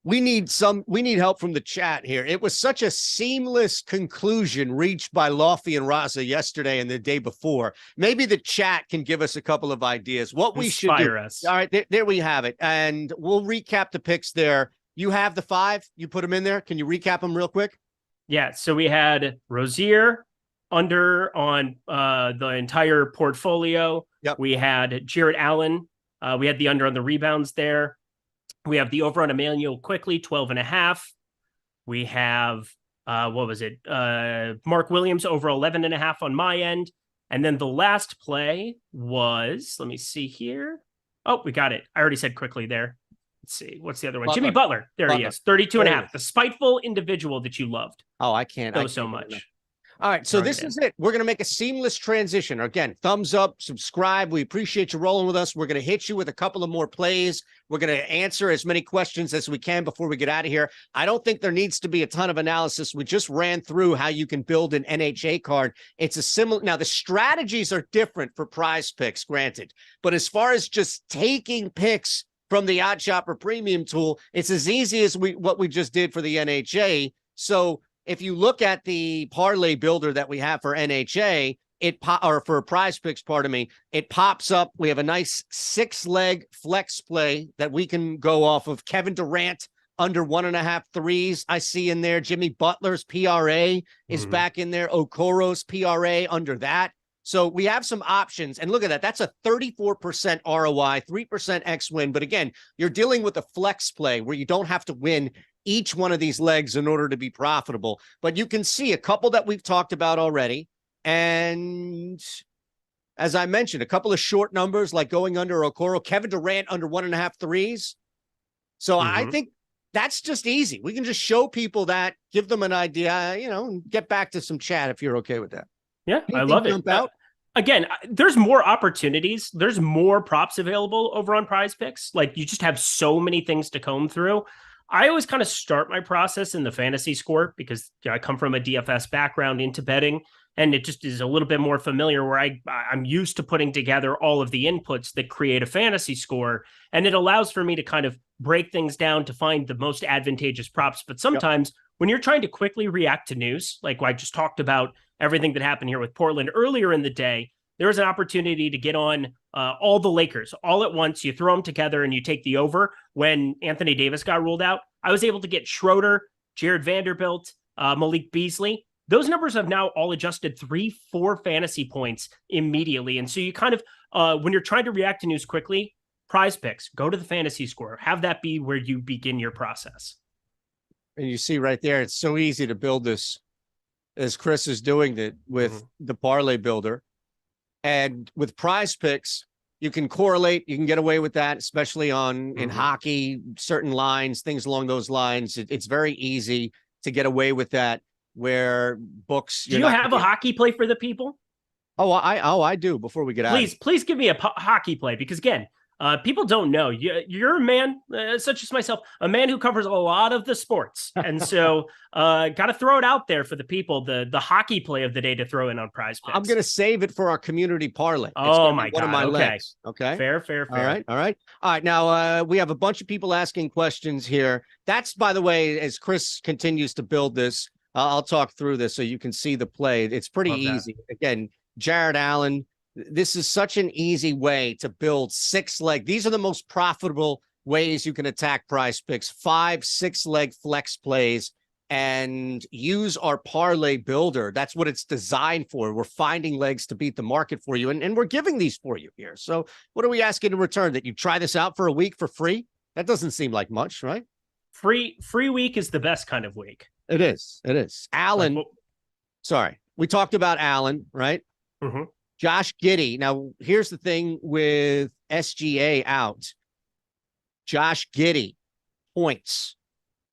We need help from the chat here. It was such a seamless conclusion reached by Lofty and Raza yesterday and the day before. Maybe the chat can give us a couple of ideas. What we should do. Us. All right, there we have it. And we'll recap the picks there. You have the 5. You put them in there. Can you recap them real quick? Yeah, so we had Rozier under on the entire portfolio. Yep. We had Jared Allen. We had the under on the rebounds there. We have the over on Emmanuel Quickly, 12.5. We have, Mark Williams over 11.5 on my end. And then the last play was, let me see here. Oh, we got it. I already said Quickly there. Let's see. What's the other one? Jimmy Butler. There he is. 32.5. The spiteful individual that you loved. Oh, I can't. So much. All right, so this is it. We're going to make a seamless transition. Again, thumbs up, subscribe. We appreciate you rolling with us. We're going to hit you with a couple of more plays. We're going to answer as many questions as we can before we get out of here. I don't think there needs to be a ton of analysis. We just ran through how you can build an NHA card. It's a similar. Now, the strategies are different for prize picks, granted. But as far as just taking picks from the OddsShopper premium tool, it's as easy as what we just did for the NHA. So if you look at the parlay builder that we have for NHA, or for prize picks, pardon me, it pops up. We have a nice 6-leg flex play that we can go off of. Kevin Durant under 1.5 threes. I see in there. Jimmy Butler's PRA is back in there. Okoro's PRA under that. So we have some options, and look at that. That's a 34% ROI, 3% X win. But again, you're dealing with a flex play where you don't have to win each one of these legs in order to be profitable. But you can see a couple that we've talked about already. And as I mentioned, a couple of short numbers like going under Okoro, Kevin Durant under 1.5 threes. So I think that's just easy. We can just show people that, give them an idea, and get back to some chat if you're okay with that. Yeah, I love it. Again, there's more opportunities. There's more props available over on Prize Picks. Like, you just have so many things to comb through. I always kind of start my process in the fantasy score because I come from a DFS background into betting, and it just is a little bit more familiar where I'm used to putting together all of the inputs that create a fantasy score. And it allows for me to kind of break things down to find the most advantageous props. But sometimes when you're trying to quickly react to news, like I just talked about everything that happened here with Portland earlier in the day, there was an opportunity to get on all the Lakers all at once. You throw them together and you take the over. When Anthony Davis got ruled out, I was able to get Schroeder, Jared Vanderbilt, Malik Beasley. Those numbers have now all adjusted 3-4 fantasy points immediately. And so you kind of, when you're trying to react to news quickly, Prize Picks, go to the fantasy score, have that be where you begin your process. And you see right there, it's so easy to build this as Chris is doing it with the parlay builder. And with Prize Picks, you can correlate, you can get away with that, especially in hockey, certain lines, things along those lines. It's very easy to get away with that, where books. Do you have a hockey play for the people? Oh, I do. Before we get out, please give me a hockey play, because again, people don't know. You're a man, such as myself, a man who covers a lot of the sports. And so got to throw it out there for the people, the hockey play of the day to throw in on Prize Picks. I'm going to save it for our community parlay. Oh, my God. One of my legs. Okay. Fair. All right. Now, we have a bunch of people asking questions here. That's, by the way, as Chris continues to build this, I'll talk through this so you can see the play. It's pretty easy. Again, Jared Allen. This is such an easy way to build 6-leg. These are the most profitable ways you can attack Prize Picks. 5, 6-leg flex plays, and use our parlay builder. That's what it's designed for. We're finding legs to beat the market for you, and we're giving these for you here. So what are we asking in return? That you try this out for a week for free? That doesn't seem like much, right? Free week is the best kind of week. It is. Allen. Sorry. We talked about Allen, right? Josh Giddey. Now, here's the thing with SGA out. Josh Giddey points.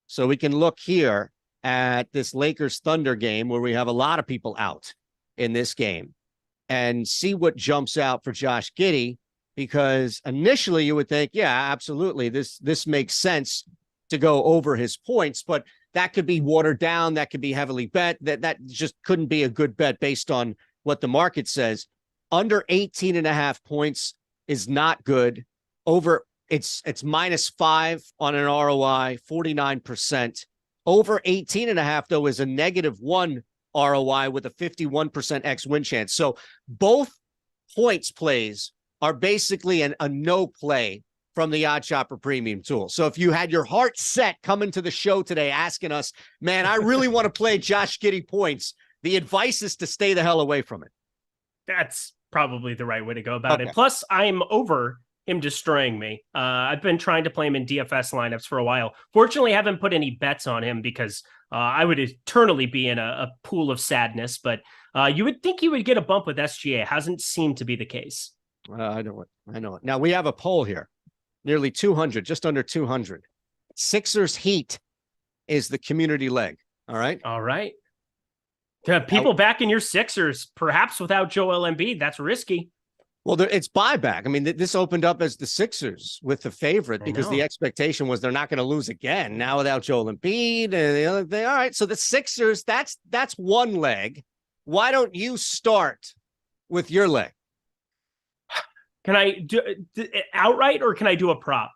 So we can look here at this Lakers Thunder game where we have a lot of people out in this game and see what jumps out for Josh Giddey, because initially you would think, yeah, absolutely, this makes sense to go over his points, but that could be watered down. That could be heavily bet. That just couldn't be a good bet based on what the market says. Under 18.5 points is not good. Over, it's -5 on an ROI, 49%. Over 18.5, though, is a -1 ROI with a 51% X win chance. So both points plays are basically a no play from the OddsShopper premium tool. So if you had your heart set coming to the show today asking us, man, I really want to play Josh Giddey points, the advice is to stay the hell away from it. That's probably the right way to go about it. Plus, I'm over him destroying me. I've been trying to play him in DFS lineups for a while. Fortunately, I haven't put any bets on him because I would eternally be in a pool of sadness. But you would think you would get a bump with SGA. Hasn't seemed to be the case. I know it. Now, we have a poll here. Nearly 200, just under 200. Sixers Heat is the community leg. All right. People back in your Sixers, perhaps without Joel Embiid, that's risky. Well, it's buyback. I mean, this opened up as the Sixers with the favorite because the expectation was they're not going to lose again. Now without Joel Embiid and the other thing. All right, so the Sixers, that's one leg. Why don't you start with your leg? Can I do it outright or can I do a prop?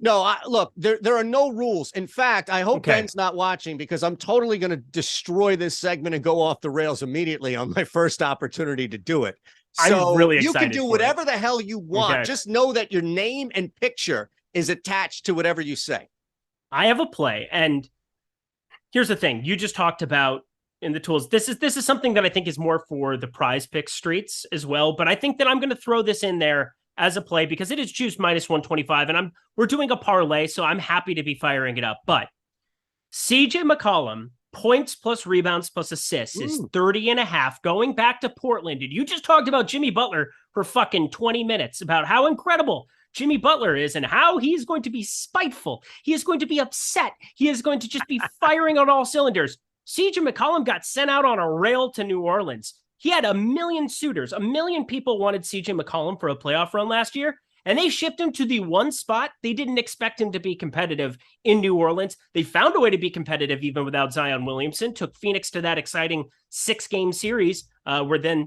No, look, there are no rules. In fact, I hope Ben's not watching because I'm totally going to destroy this segment and go off the rails immediately on my first opportunity to do it. So I'm really excited. You can do whatever the hell you want. Okay. Just know that your name and picture is attached to whatever you say. I have a play, and here's the thing: you just talked about in the tools. This is something that I think is more for the prize pick streets as well. But I think that I'm going to throw this in there as a play because it is juiced -125, and we're doing a parlay, so I'm happy to be firing it up. But CJ McCollum, points plus rebounds plus assists is 30.5 going back to Portland. And you just talked about Jimmy Butler for fucking 20 minutes about how incredible Jimmy Butler is and how he's going to be spiteful. He is going to be upset. He is going to just be firing on all cylinders. CJ McCollum got sent out on a rail to New Orleans. He had a million suitors. A million people wanted CJ McCollum for a playoff run last year. And they shipped him to the one spot. They didn't expect him to be competitive in New Orleans. They found a way to be competitive even without Zion Williamson, took Phoenix to that exciting 6-game series where then,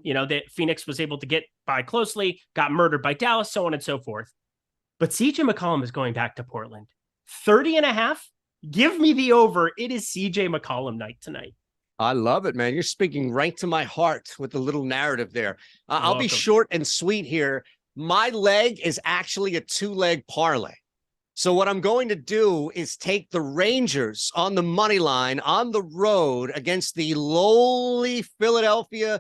Phoenix was able to get by closely, got murdered by Dallas, so on and so forth. But CJ McCollum is going back to Portland. 30.5, give me the over. It is CJ McCollum night tonight. I love it, man. You're speaking right to my heart with the little narrative there. I'll be short and sweet here. My leg is actually a 2-leg parlay. So what I'm going to do is take the Rangers on the money line on the road against the lowly Philadelphia,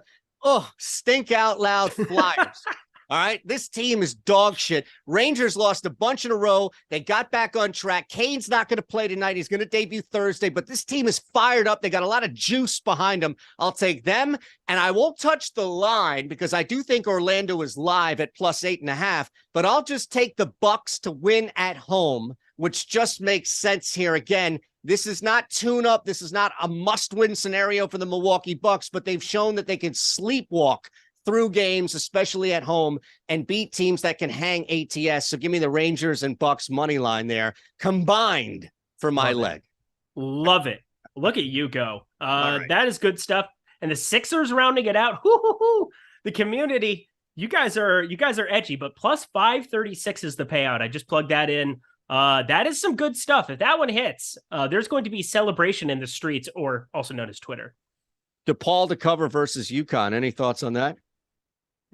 stink out loud Flyers. All right, this team is dog shit. Rangers lost a bunch in a row. They got back on track. Kane's not going to play tonight. He's going to debut Thursday, but this team is fired up. They got a lot of juice behind them. I'll take them, and I won't touch the line because I do think Orlando is live at +8.5, but I'll just take the Bucks to win at home, which just makes sense here. Again, this is not tune-up. This is not a must-win scenario for the Milwaukee Bucks, but they've shown that they can sleepwalk through games, especially at home, and beat teams that can hang ATS. So give me the Rangers and Bucks money line there combined for my leg. Love it. Look at you go. Right. That is good stuff. And the Sixers rounding it out. The community, you guys are edgy, but +536 is the payout. I just plugged that in. That is some good stuff. If that one hits, there's going to be celebration in the streets, or also known as Twitter. DePaul to cover versus UConn. Any thoughts on that?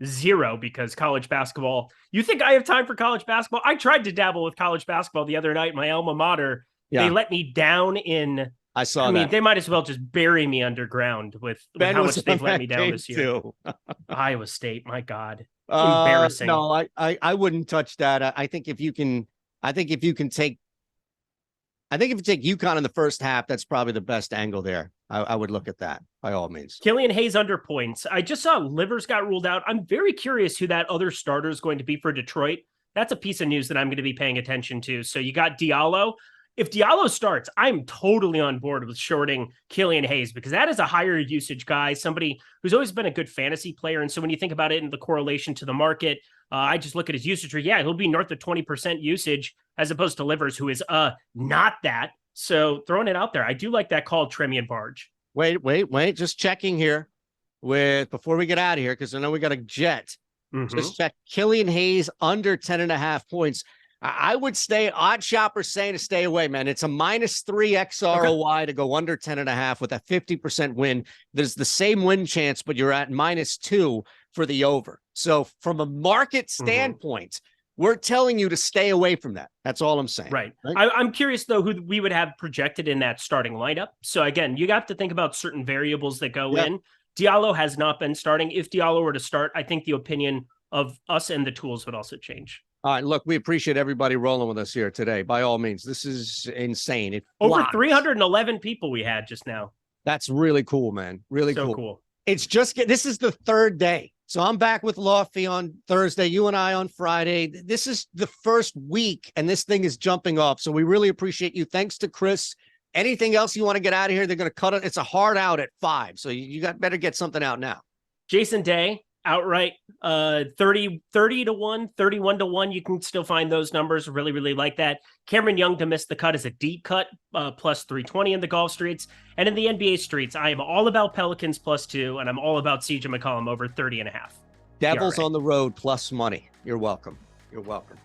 0, because college basketball. You think I have time for college basketball? I tried to dabble with college basketball the other night. My alma mater, They let me down in. I mean, they might as well just bury me underground with how much they've let me down this year. Iowa State, my God, embarrassing. No, I wouldn't touch that. I think if you take UConn in the first half, that's probably the best angle there. I would look at that by all means. Killian Hayes under points. I just saw Livers got ruled out. I'm very curious who that other starter is going to be for Detroit. That's a piece of news that I'm going to be paying attention to. So you got Diallo. If Diallo starts, I'm totally on board with shorting Killian Hayes because that is a higher usage guy, somebody who's always been a good fantasy player. And so when you think about it in the correlation to the market, I just look at his usage rate. Yeah, he'll be north of 20% usage as opposed to Livers, who is not that. So throwing it out there, I do like that call, Tremian Barge. Wait. Just checking here before we get out of here, because I know we got a jet. Just check Killian Hayes under 10.5 points. I would stay. OddsShopper saying to stay away, man. It's a -3 XROY to go under 10.5 with a 50% win. There's the same win chance, but you're at -2 for the over. So from a market standpoint, we're telling you to stay away from that. That's all I'm saying. Right. I'm curious, though, who we would have projected in that starting lineup. So, again, you have to think about certain variables that go in. Diallo has not been starting. If Diallo were to start, I think the opinion of us and the tools would also change. All right, look, we appreciate everybody rolling with us here today. By all means, this is insane. Over 311 people we had just now. That's really cool, man. Really cool. It's just this is the third day. So I'm back with Lofty on Thursday, you and I on Friday. This is the first week, and this thing is jumping off. So we really appreciate you. Thanks to Chris Anything else you want to get out of here? They're going to cut it. It's a hard out at 5. So you got better get something out now. Jason Day, outright 30 to 1, 31 to 1. You can still find those numbers. Really, really like that. Cameron Young to miss the cut is a deep cut, plus 320 in the golf streets. And in the NBA streets, I am all about Pelicans +2, and I'm all about CJ McCollum over 30.5. Devils on the road plus money. You're welcome. You're welcome.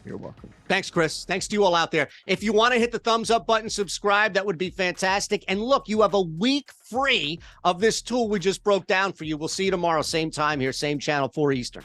You're welcome. Thanks, Chris. Thanks to you all out there. If you want to hit the thumbs up button, subscribe, that would be fantastic. And look, you have a week free of this tool we just broke down for you. We'll see you tomorrow, same time here, same channel, 4 Eastern.